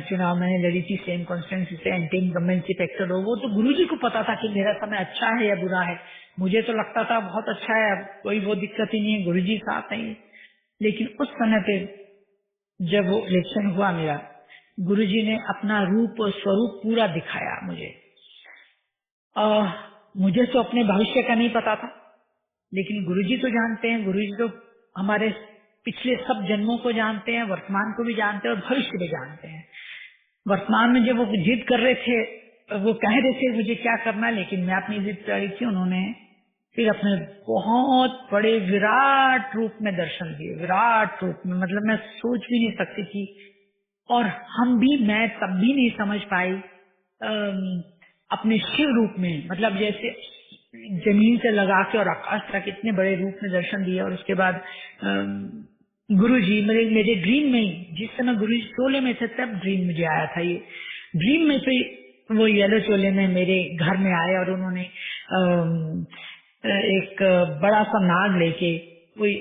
चुनाव मैंने लड़ी थी सेम कॉन्स्टिट्यूंसी से, एंटी इनकम्बेंसी फैक्टर हो। वो तो गुरुजी को पता था कि मेरा समय अच्छा है या बुरा है। मुझे तो लगता था बहुत अच्छा है, अब कोई वो दिक्कत ही नहीं है, गुरुजी साथ है। लेकिन उस समय पे जब वो इलेक्शन हुआ मेरा, गुरुजी ने अपना रूप और स्वरूप पूरा दिखाया मुझे। मुझे तो अपने भविष्य का नहीं पता था, लेकिन गुरुजी तो जानते हैं। गुरुजी तो हमारे पिछले सब जन्मों को जानते हैं, वर्तमान को भी जानते हैं और भविष्य भी जानते हैं। वर्तमान में जब वो जिद कर रहे थे, वो कह रहे थे मुझे क्या करना, लेकिन मैं अपनी जिद कर रही थी। उन्होंने फिर अपने बहुत बड़े विराट रूप में दर्शन दिए, विराट रूप में, मतलब मैं सोच भी नहीं सकती थी। और मैं तब भी नहीं समझ पाई अपने शिव रूप में, मतलब जैसे जमीन से लगा के और आकाश तक इतने बड़े रूप में दर्शन दिए। और उसके बाद गुरुजी मेरे ड्रीम में ही, जिस समय गुरुजी चोले में थे तब ड्रीम मुझे आया था। ये ड्रीम में तो वो येलो चोले में मेरे घर में आए और उन्होंने एक बड़ा सा नाग लेके, कोई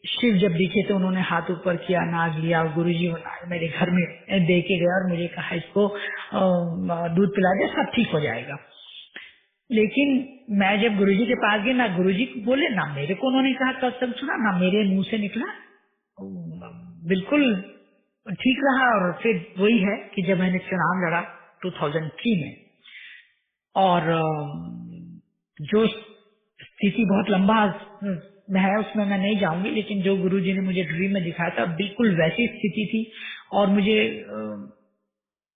शिव जब दिखे तो उन्होंने हाथ ऊपर किया, नाग लिया और गुरुजी वो नाग मेरे घर में दे के गया और मुझे कहा इसको दूध पिला दे, सब ठीक हो जाएगा। लेकिन मैं जब गुरुजी के पास गई, ना गुरुजी को बोले, ना मेरे को उन्होंने कहा कब तक सुना, ना मेरे मुंह से निकला, बिल्कुल ठीक रहा। और फिर वही है कि जब मैंने चुनाव लड़ा 2003 में, और जो स्थिति बहुत लंबा है उसमें मैं नहीं जाऊंगी, लेकिन जो गुरुजी ने मुझे ड्रीम में दिखाया था बिल्कुल वैसी स्थिति थी। और मुझे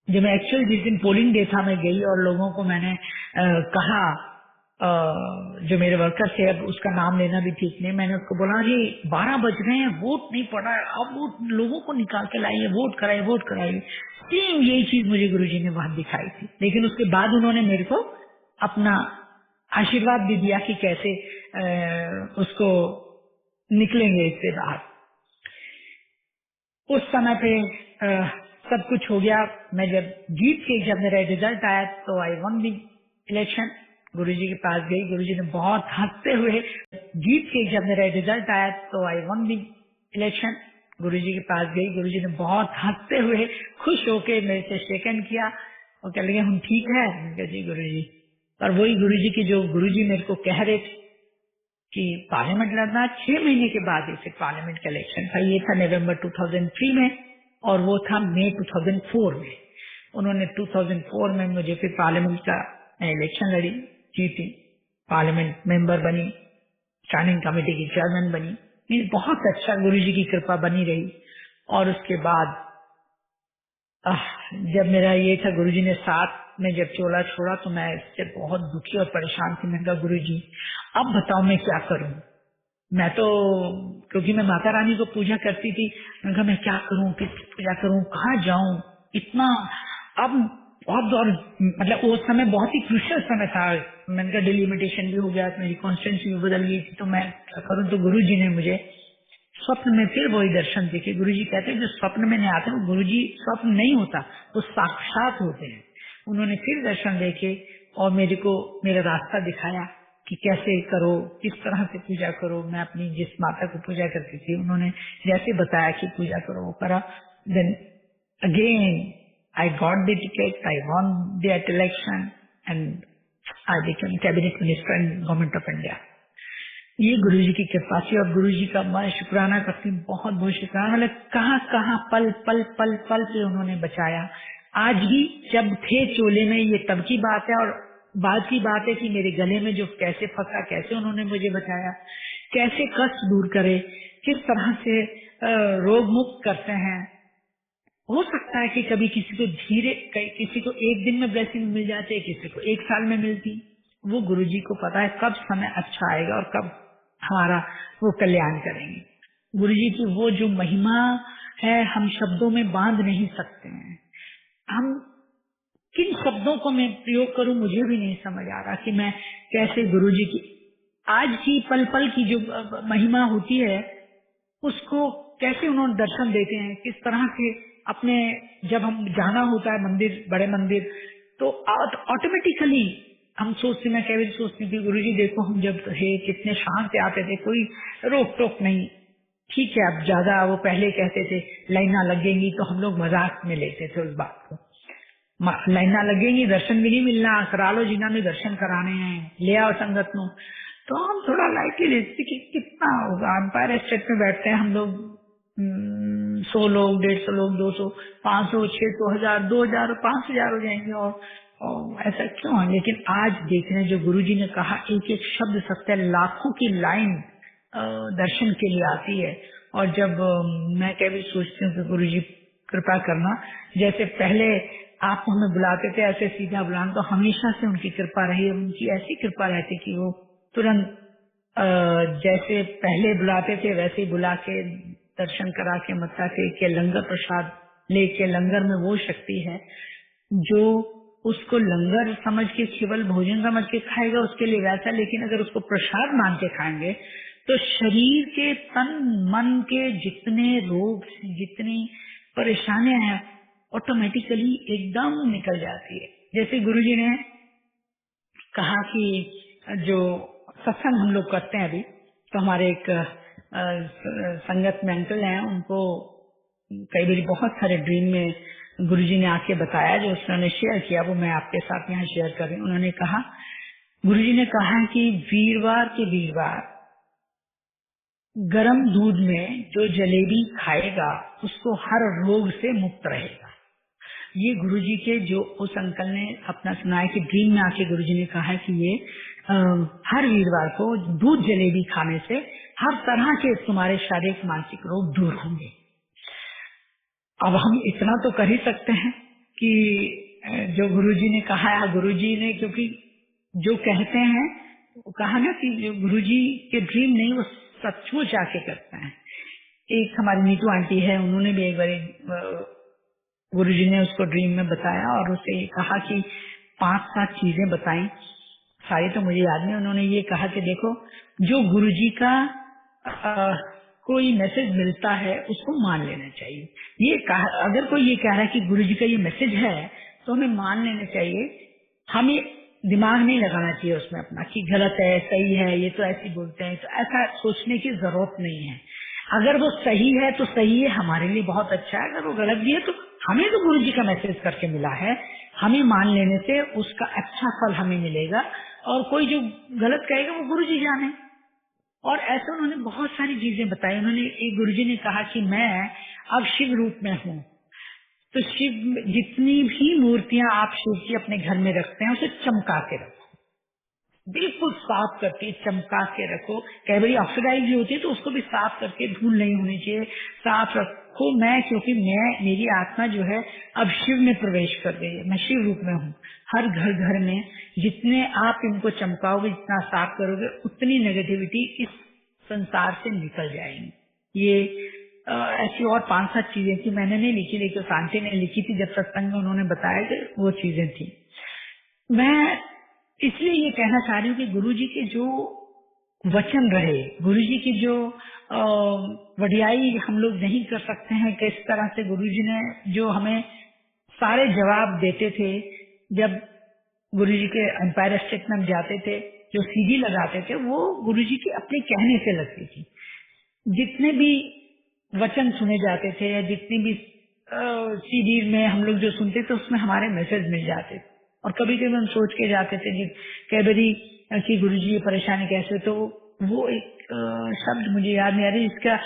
जब मैं एक्चुअली जिस दिन पोलिंग डे था मैं गई और लोगों को मैंने कहा, जो मेरे वर्कर थे, अब उसका नाम लेना भी ठीक नहीं, मैंने उसको बोला जी 12 बज रहे हैं, वोट नहीं पड़ा है, अब वो लोगों को निकाल के लाइए, वोट कराइए, वोट कराइए। सेम यही चीज मुझे गुरुजी ने वहां दिखाई थी। लेकिन उसके बाद उन्होंने मेरे को अपना आशीर्वाद भी दिया कि कैसे उसको निकलेंगे इससे बाहर। उस समय पे सब कुछ हो गया। मैं जब मेरा रिजल्ट आया तो आई वन द इलेक्शन। गुरुजी के पास गई, गुरुजी ने बहुत हंसते हुए जब मेरा रिजल्ट आया तो आई वन द इलेक्शन। गुरुजी के पास गई, गुरुजी ने बहुत हंसते हुए खुश होके मेरे से शेक हैंड किया और कह लगे हम ठीक है। मैंने कहा जी गुरुजी। और वही गुरुजी की जो गुरुजी मेरे को कह रहे थे कि पार्लियामेंट लड़ना 6 महीने के बाद ही फिर पार्लियामेंट का इलेक्शन था। ये था नवंबर 2003 में और वो था मई 2004 में। उन्होंने 2004 में मुझे फिर पार्लियामेंट का इलेक्शन लड़ी, जीती, पार्लियामेंट मेंबर बनी, स्टैंडिंग कमेटी की चेयरमैन बनी। ये बहुत अच्छा गुरुजी की कृपा बनी रही। और उसके बाद जब मेरा ये था, गुरुजी ने साथ में जब चोला छोड़ा तो मैं इससे बहुत दुखी और परेशान थी। मैंने कहा गुरुजी अब बताओ मैं क्या करूं। मैं तो, क्योंकि मैं माता रानी को पूजा करती थी, मैंने कहा मैं क्या करूं, किसकी पूजा करूं, कहाँ जाऊं, इतना अब बहुत और मतलब उस समय बहुत ही क्रूशियल समय था। मैंने कहा डिलिमिटेशन भी हो गया, मेरी कॉन्स्टिट्यूंसी भी बदल गई थी, तो मैं क्या करूं। तो गुरुजी ने मुझे स्वप्न में फिर वही दर्शन देखे। गुरुजी कहते हैं जो स्वप्न में नहीं आते वो गुरुजी स्वप्न नहीं होता, वो साक्षात होते हैं। उन्होंने फिर दर्शन देखे और मेरे को मेरा रास्ता दिखाया कि कैसे करो, किस तरह से पूजा करो। मैं अपनी जिस माता को पूजा करती थी उन्होंने जैसे बताया कि पूजा करो वो करा। Then again I got the ticket, I won that election and I become cabinet minister in government of India. ये गुरुजी की कृपा थी और गुरुजी का मैं शुक्राना करती हूँ, बहुत बहुत शुक्राना। मतलब कहाँ कहाँ पल पल पल पल पे उन्होंने बचाया। आज भी जब थे चोले में, ये तब की बात है और बाद की बात है कि मेरे गले में जो कैसे फंसा, कैसे उन्होंने मुझे बचाया, कैसे कष्ट दूर करे, किस तरह से रोग मुक्त करते हैं। हो सकता है कि कभी किसी को किसी को एक दिन में ब्लेसिंग मिल जाती है, किसी को 1 साल में मिलती। वो गुरुजी को पता है कब समय अच्छा आएगा और कब हमारा वो कल्याण करेंगे। गुरुजी की वो जो महिमा है हम शब्दों में बांध नहीं सकते हैं। हम किन शब्दों को मैं प्रयोग करूं मुझे भी नहीं समझ आ रहा कि मैं कैसे गुरुजी की आज की पल पल की जो महिमा होती है उसको कैसे उन्होंने दर्शन देते हैं, किस तरह से अपने जब हम जाना होता है मंदिर, बड़े मंदिर, तो ऑटोमेटिकली हम सोचते, मैं कभी सोचती थी गुरुजी देखो हम जब थे कितने शांत से आते थे, कोई रोक टोक नहीं। ठीक है, अब ज्यादा वो पहले कहते थे लाइना लगेंगी तो हम लोग मजाक में लेते थे उस बात को, लाइना लगेंगी दर्शन भी नहीं मिलना, करा लो जिन्होंने में दर्शन कराने हैं, ले आओ संगत नो। तो हम थोड़ा लाइटली लेते कि कितना होगा, एम्पायर स्टेट में बैठते हैं हम लोग 100 लोग, 150 लोग, 200, 500, 600, 1000, 2000, 5000 हो जाएंगे और ऐसा क्यों है। लेकिन आज देख रहे हैं जो गुरुजी ने कहा, एक एक शब्द सत्य, लाखों की लाइन दर्शन के लिए आती है। और जब मैं कभी सोचती हूँ कि गुरुजी कृपा करना, जैसे पहले आप हमें बुलाते थे ऐसे सीधा बुलाना, तो हमेशा से उनकी कृपा रही है। उनकी ऐसी कृपा रहती कि वो तुरंत जैसे पहले बुलाते थे वैसे ही बुला के दर्शन करा के मत्था टेक के लंगर प्रसाद लेके, लंगर में वो शक्ति है जो उसको लंगर समझ के केवल भोजन समझ के खाएगा उसके लिए वैसा, लेकिन अगर उसको प्रसाद मान के खाएंगे तो शरीर के तन मन के जितने रोग जितनी परेशानियां हैं ऑटोमेटिकली एकदम निकल जाती है। जैसे गुरुजी ने कहा कि जो सत्संग हम लोग करते हैं अभी, तो हमारे एक संगत में अंकल हैं, उनको कई बार बहुत सारे ड्रीम में गुरुजी ने आके बताया, जो उन्होंने शेयर किया वो मैं आपके साथ यहाँ शेयर कर रही हूँ। उन्होंने कहा, गुरुजी ने कहा कि वीरवार के वीरवार गरम दूध में जो जलेबी खाएगा उसको हर रोग से मुक्त रहेगा। ये गुरुजी के जो उस अंकल ने अपना सुनाया कि ड्रीम में आके गुरुजी ने कहा कि ये हर वीरवार को दूध जलेबी खाने से हर तरह के तुम्हारे शारीरिक मानसिक रोग दूर होंगे। अब हम इतना तो कर ही सकते हैं कि जो गुरुजी ने कहा है, गुरुजी ने क्योंकि जो कहते हैं वो कहा ना कि जो गुरुजी के ड्रीम नहीं वो सचमुच आके करते हैं। एक हमारी नीतू आंटी है, उन्होंने भी एक बार गुरुजी ने उसको ड्रीम में बताया और उसे कहा कि 5-7 चीजें बताई, सारी तो मुझे याद नहीं। उन्होंने ये कहा कि देखो जो गुरुजी का कोई मैसेज मिलता है उसको मान लेना चाहिए। ये कहा, अगर कोई ये कह रहा है कि गुरुजी का ये मैसेज है तो हमें मान लेना चाहिए। हमें दिमाग नहीं लगाना चाहिए उसमें अपना कि गलत है सही है, ये तो ऐसे बोलते हैं, तो ऐसा सोचने की जरूरत नहीं है। अगर वो सही है तो सही है, हमारे लिए बहुत अच्छा है। अगर वो गलत भी है तो हमें तो गुरुजी का मैसेज करके मिला है, हमें मान लेने से उसका अच्छा फल हमें मिलेगा। और कोई जो गलत कहेगा वो गुरुजी जाने। और ऐसे उन्होंने बहुत सारी चीजें बताई। उन्होंने एक गुरुजी ने कहा कि मैं अब शिव रूप में हूँ, तो शिव जितनी भी मूर्तियां आप शिव की अपने घर में रखते हैं उसे चमका के रखो, बिल्कुल साफ करके चमका के रखो। कई बार ऑक्सीडाइज भी होती है तो उसको भी साफ करके, धूल नहीं होनी चाहिए, साफ रखो। मैं क्योंकि मेरी आत्मा जो है अब शिव में प्रवेश कर गई है, मैं शिव रूप में हूँ। हर घर घर में जितने आप इनको चमकाओगे, जितना साफ करोगे, उतनी नेगेटिविटी इस संसार से निकल जाएंगी। ये ऐसी और 5-7 चीजें थी, मैंने नहीं लिखी लेकिन शांति ने लिखी थी जब सत्संग में उन्होंने बताया कि वो चीजें थी। मैं इसलिए ये कहना चाह रही हूँ कि गुरुजी के जो वचन रहे, गुरुजी की जो वडियाई हम लोग नहीं कर सकते हैं। किस तरह से गुरुजी ने जो हमें सारे जवाब देते थे, जब गुरुजी के एम्पायर स्टेट में हम जाते थे, जो सीडी लगाते थे वो गुरुजी के अपने कहने से लगती थी। जितने भी वचन सुने जाते थे या जितनी भी सीडी में हम लोग जो सुनते थे उसमें हमारे मैसेज मिल जाते थे। और कभी कभी हम सोच के जाते थे कि कई बारी कि गुरुजी ये परेशानी कैसे, तो वो एक शब्द मुझे याद नहीं आ रही, इसका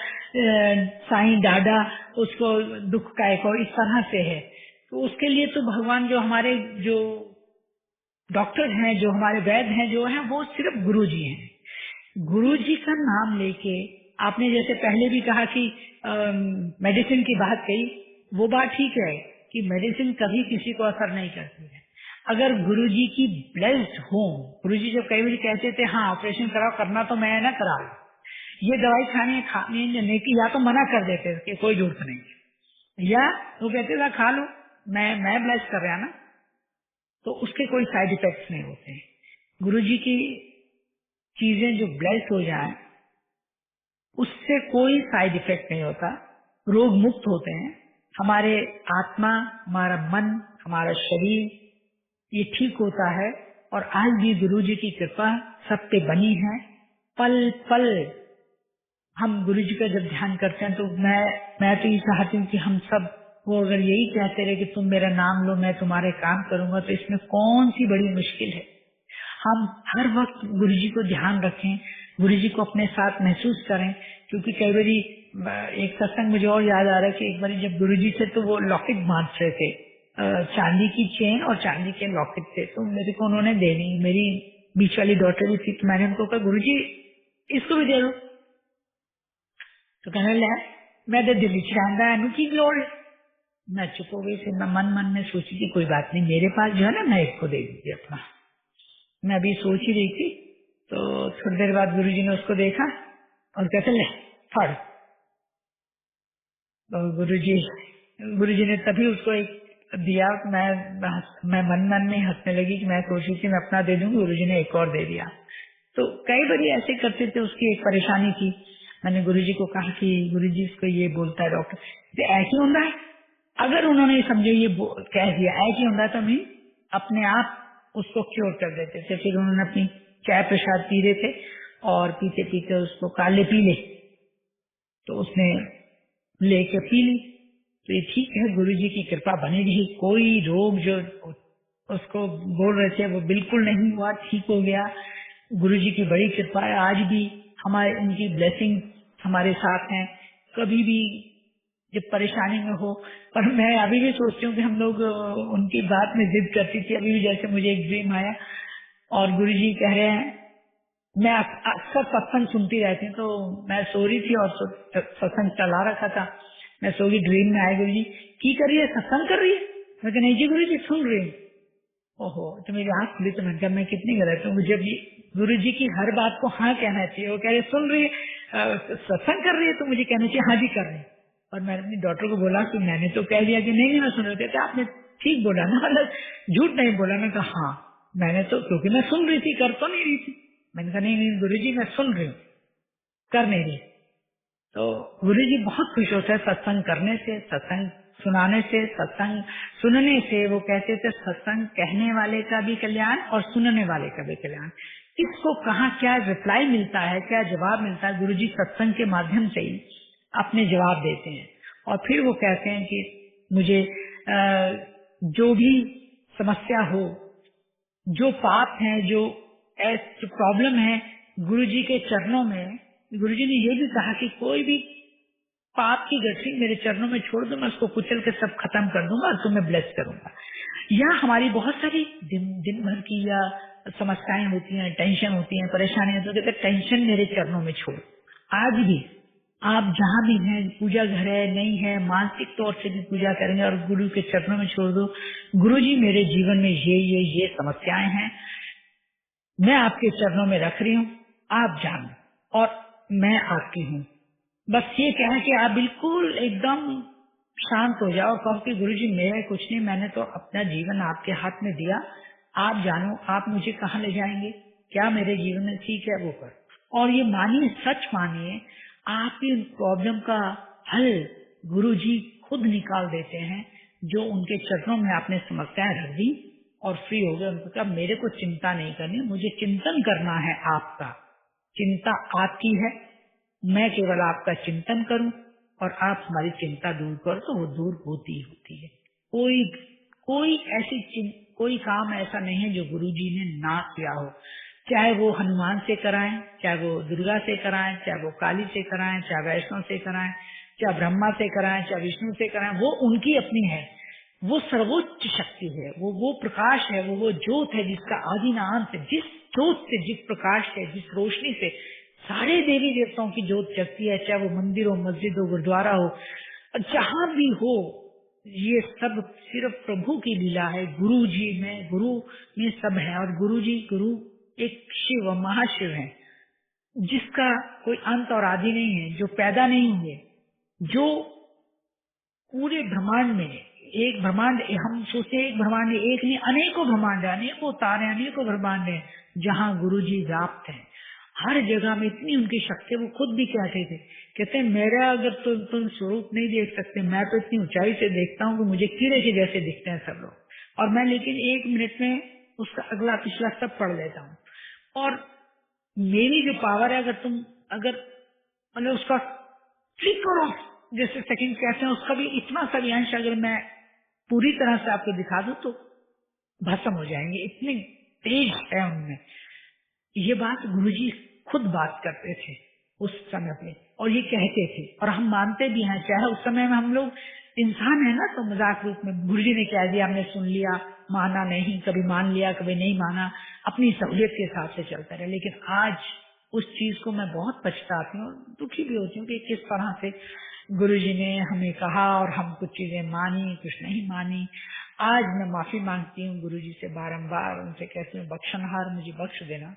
साईं डाडा उसको दुख का एक और इस तरह से है। तो उसके लिए तो भगवान जो हमारे जो डॉक्टर हैं, जो हमारे वैद्य हैं, जो हैं वो सिर्फ गुरुजी हैं। गुरुजी का नाम लेके आपने जैसे पहले भी कहा कि मेडिसिन की बात कही, वो बात ठीक है कि मेडिसिन कभी किसी को असर नहीं करती है। अगर गुरुजी की ब्लेस्ड हो, गुरुजी जब कई बार कहते थे हाँ ऑपरेशन कराओ, करना तो मैं ना करा, ये दवाई खानी नहीं की, या तो मना कर देते कि कोई जरूरत नहीं, या वो कहते थे खा लो, मैं ब्लेस कर रहा ना, तो उसके कोई साइड इफेक्ट्स नहीं होते हैं। गुरुजी की चीजें जो ब्लेस हो जाए उससे कोई साइड इफेक्ट नहीं होता, रोग मुक्त होते हैं। हमारे आत्मा, हमारा मन, हमारा शरीर ये ठीक होता है। और आज भी गुरुजी की कृपा सब पे बनी है। पल पल हम गुरुजी का जब ध्यान करते हैं तो मैं तो ये चाहती हूँ कि हम सब वो अगर यही कहते रहे कि तुम मेरा नाम लो, मैं तुम्हारे काम करूंगा, तो इसमें कौन सी बड़ी मुश्किल है। हम हर वक्त गुरुजी को ध्यान रखें, गुरुजी को अपने साथ महसूस करें। क्योंकि कई बारी एक सत्संग मुझे और याद आ रहा है कि एक बारी जब गुरुजी से तो वो लॉकेट बांध रहे थे, चांदी की चेन और चांदी के लॉकेट थे, तो मेरे को उन्होंने दे दी। मेरी बीच वाली डॉटर भी थी, तो मैंने उनको कहा गुरुजी इसको भी दे दो, तो कहने लगा मैं तो दिल्ली चाहता है की लोड़ है। मैं चुप हो गई। फिर मैं मन में सोची थी कोई बात नहीं, मेरे पास जो है ना, मैं इसको दे दूंगी अपना। मैं अभी सोच ही रही थी, तो थोड़ी देर बाद गुरुजी ने उसको देखा और कहते ले फड़। तो गुरुजी ने तभी उसको एक दिया। मैं मन में हंसने लगी कि मैं सोची थी मैं अपना दे दूंगी, गुरुजी ने एक और दे दिया। तो कई बार ऐसे करते थे। उसकी एक परेशानी थी, मैंने गुरुजी को कहा कि गुरुजी इसको ये बोलता है डॉक्टर, तो ऐसे होता है। अगर उन्होंने समझो ये कह दिया ऐसे होता है, तो हम अपने आप उसको क्योर कर देते थे। फिर उन्होंने अपनी चाय प्रसाद पी रहे थे और पीते पीते उसको काले पी ले, तो उसने लेके पी ली। तो ये ठीक है, गुरुजी की कृपा बनी रही। कोई रोग जो उसको बोल रहे थे वो बिल्कुल नहीं हुआ, ठीक हो गया। गुरुजी की बड़ी कृपा है। आज भी हमारे उनकी ब्लेसिंग हमारे साथ हैं। कभी भी जब परेशानी में हो, पर मैं अभी भी सोचती हूँ कि हम लोग उनकी बात में जिद करती थी। अभी भी जैसे मुझे एक ड्रीम आया और गुरुजी कह रहे हैं, मैं अक्सर सत्संग सुनती रहती हूँ, तो मैं सो रही थी और सत्संग चला रखा था। मैं सो गई, ड्रीम में आए गुरुजी की कर रही है, सत्संग कर रही है। मैं कहा नहीं जी गुरुजी सुन रही हूँ। ओहो, तो मेरी आंख खुली। तो मैंने कहा मैं कितनी गलत हूँ, मुझे भी गुरुजी की हर बात को हाँ कहना चाहिए। वो कह रहे सुन रही है, सत्संग कर रही है, तो मुझे कहना चाहिए हाँ जी कर रही है। और मैंने अपनी डॉक्टर को बोला कि मैंने तो कह दिया कि नहीं मैं सुन रही थी। आपने ठीक बोला ना, मतलब झूठ नहीं बोला। मैं कहा हाँ मैंने तो, क्योंकि मैं सुन रही थी, कर तो नहीं रही थी। मैंने कहा नहीं गुरुजी मैं सुन रही हूँ, कर नहीं रही। तो गुरुजी बहुत खुश होते हैं सत्संग करने से, सत्संग सुनाने से, सत्संग सुनने से। वो कहते थे सत्संग कहने वाले का भी कल्याण और सुनने वाले का भी कल्याण। इसको कहाँ क्या रिप्लाई मिलता है, क्या जवाब मिलता है, गुरुजी सत्संग के माध्यम से ही अपने जवाब देते हैं। और फिर वो कहते हैं कि मुझे जो भी समस्या हो, जो पाप है, जो प्रॉब्लम है, गुरुजी के चरणों में। गुरुजी ने ये भी कहा कि कोई भी पाप की गठरी मेरे चरणों में छोड़ दो, मैं उसको कुचल के सब खत्म कर दूंगा और तुम्हें ब्लेस करूंगा। या हमारी बहुत सारी दिन भर की या समस्याएं होती हैं, टेंशन होती हैं, परेशानियां होती है, टेंशन मेरे चरणों में छोड़। आज भी आप जहाँ भी हैं, पूजा घर है नहीं है, मानसिक तौर से भी पूजा करेंगे और गुरु के चरणों में छोड़ दो, गुरुजी मेरे जीवन में ये समस्याएं हैं, मैं आपके चरणों में रख रही हूँ, आप जानो और मैं आपकी हूँ। बस ये कहें कि आप बिल्कुल एकदम शांत हो जाओ और कहो कि गुरुजी मेरा कुछ नहीं, मैंने तो अपना जीवन आपके हाथ में दिया, आप जानो आप मुझे कहाँ ले जाएंगे, क्या मेरे जीवन में ठीक है वो कर। और ये मानिए, सच मानिए, आपकी प्रॉब्लम का हल गुरुजी खुद निकाल देते हैं। जो उनके चरणों में आपने समस्याएं रख दी और फ्री हो गए, उनको कहा मेरे को चिंता नहीं करनी, मुझे चिंतन करना है आपका, चिंता आपकी है, मैं केवल आपका चिंतन करूं और आप हमारी चिंता दूर करो, तो वो दूर होती है। कोई काम ऐसा नहीं है जो गुरुजी ने ना किया हो। चाहे वो हनुमान से कराएं, चाहे वो दुर्गा से कराएं, चाहे वो काली से कराएं, चाहे वैष्णव से कराएं, चाहे ब्रह्मा से कराएं, चाहे विष्णु से कराएं, वो उनकी अपनी है। वो सर्वोच्च शक्ति है, वो प्रकाश है, वो ज्योत है जिसका आदि ना अंत है। जिस ज्योत से, जिस प्रकाश से, जिस रोशनी से सारे देवी देवताओं की जोत जगती है, चाहे वो मंदिर हो, मस्जिद हो, गुरुद्वारा हो, जहां भी हो। ये सब सिर्फ प्रभु की लीला है। गुरु में सब है, और गुरु एक शिव, महाशिव है, जिसका कोई अंत और आदि नहीं है, जो पैदा नहीं हुए, जो पूरे ब्रह्मांड में, एक ब्रह्मांड, हम सोचते एक ब्रह्मांड, एक नहीं, अनेकों ब्रह्मांड है, अनेकों तारे, अनेकों ब्रह्मांड है, जहाँ गुरुजी व्याप्त है हर जगह में। इतनी उनकी शक्ति, वो खुद भी कहते थे, कहते हैं मेरा अगर तुम स्वरूप नहीं देख सकते, मैं तो इतनी ऊंचाई से देखता हूँ कि मुझे कीड़े के जैसे दिखते हैं सब लोग, और मैं लेकिन 1 मिनट में उसका अगला पिछला सब पढ़ लेता हूँ। और मेरी जो पावर है, अगर मतलब उसका फ्लिकर ऑफ जैसे सेकंड कहते हैं, उसका भी इतना सा भी अंश अगर मैं पूरी तरह से आपको दिखा दूं तो भस्म हो जाएंगे, इतनी तेज है उनमें। ये बात गुरुजी खुद बात करते थे उस समय पे, और ये कहते थे, और हम मानते भी हैं। चाहे उस समय में हम लोग इंसान है ना, तो मजाक रूप में गुरुजी ने कह दिया, हमने सुन लिया, माना नहीं, कभी मान लिया, कभी नहीं माना, अपनी सहूलियत के हिसाब से चलता रहे। लेकिन आज उस चीज को मैं बहुत पछताती हूँ, दुखी भी होती हूँ कि किस तरह से गुरुजी ने हमें कहा और हम कुछ चीजें मानी, कुछ नहीं मानी। आज मैं माफी मांगती हूँ गुरुजी से बारंबार, उनसे कहती हूँ बख्शनहार, मुझे बख्श देना,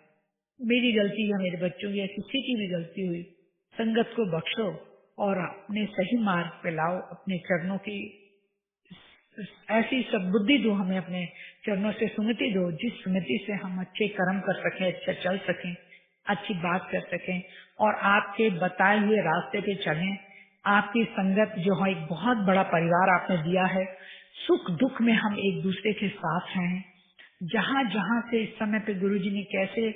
मेरी गलती है, मेरे बच्चों की या किसी की भी गलती हुई, संगत को बख्शो और अपने सही मार्ग पे लाओ, अपने चरणों की ऐसी सब बुद्धि दो हमें, अपने चरणों से सुमति दो, जिस सुमति से हम अच्छे कर्म कर सकें, अच्छा चल सकें, अच्छी बात कर सकें, और आपके बताए हुए रास्ते पे चलें। आपकी संगत जो है एक बहुत बड़ा परिवार आपने दिया है, सुख दुख में हम एक दूसरे के साथ हैं। जहाँ जहाँ से इस समय पे गुरुजी ने कैसे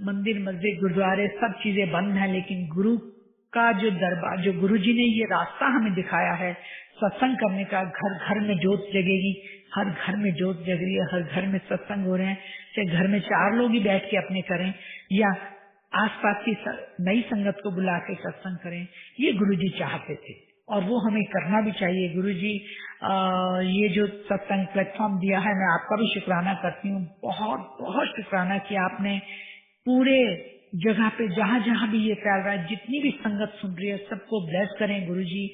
मंदिर, मस्जिद, गुरुद्वारे सब चीजें बंद हैं, लेकिन गुरु का जो दरबार, जो गुरुजी ने ये रास्ता हमें दिखाया है सत्संग करने का, घर घर में जोत जगेगी, हर घर में जोत जग रही है, हर घर में सत्संग हो रहे हैं, चाहे घर में 4 लोग ही बैठ के अपने करें या आसपास की नई संगत को बुला के सत्संग करें, ये गुरुजी चाहते थे और वो हमें करना भी चाहिए। गुरुजी ये जो सत्संग प्लेटफॉर्म दिया है, मैं आपका भी शुक्राना करती हूँ, बहुत बहुत शुक्राना कि आपने पूरे जगह पे जहाँ जहाँ भी ये फैल रहा है, जितनी भी संगत सुन रही है, सबको ब्लेस करें गुरुजी,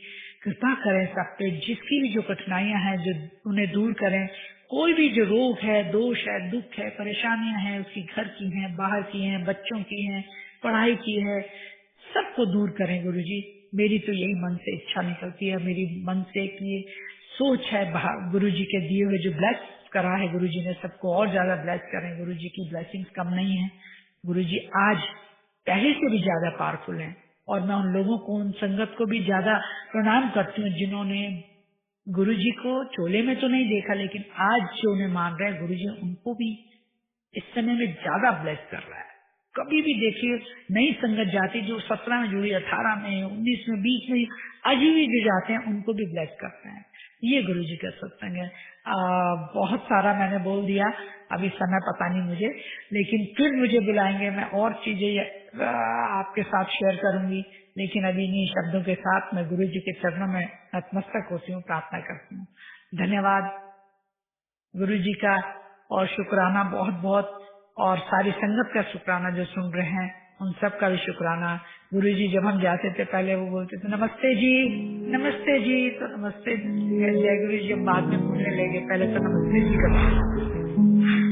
कृपा करें सब पे, जिसकी भी जो कठिनाइयां हैं जो उन्हें दूर करें। कोई भी जो रोग है, दोष है, दुख है, परेशानियां हैं, उसकी घर की हैं, बाहर की हैं, बच्चों की हैं, पढ़ाई की है, सबको दूर करें गुरुजी। मेरी तो यही मन से इच्छा निकलती है, मेरी मन से की सोच है, गुरुजी के दिए हुए जो ब्लेस करा है गुरुजी ने, सबको और ज्यादा ब्लेस करें। गुरुजी की ब्लेसिंग्स कम नहीं है, गुरुजी आज पहले से भी ज्यादा पावरफुल हैं, और मैं उन लोगों को, उन संगत को भी ज्यादा प्रणाम करती हूँ जिन्होंने गुरुजी को चोले में तो नहीं देखा, लेकिन आज जो उन्हें मान रहे हैं, गुरुजी उनको भी इस समय में ज्यादा ब्लेस कर रहा है। कभी भी देखिए नई संगत जाती, जो 17 में जुड़ी, 18 में, 19 में, 20 में, अभी भी जो जाते हैं उनको भी ब्लेस करते हैं। ये गुरुजी का सत्संग है। बहुत सारा मैंने बोल दिया, अभी समय पता नहीं मुझे, लेकिन फिर मुझे बुलाएंगे, मैं और चीजें आपके साथ शेयर करूंगी, लेकिन अभी इन्हीं शब्दों के साथ मैं गुरुजी के चरणों में नतमस्तक होती हूँ, प्रार्थना करती हूँ। धन्यवाद गुरुजी का, और शुक्राना बहुत बहुत, और सारी संगत का शुक्राना जो सुन रहे हैं उन सब का भी शुक्राना। गुरुजी जब हम जाते थे पहले वो बोलते थे नमस्ते जी, नमस्ते जी, तो नमस्ते जय गुरु जी हम बाद में बोलने लगे, पहले तो नमस्ते जी करते।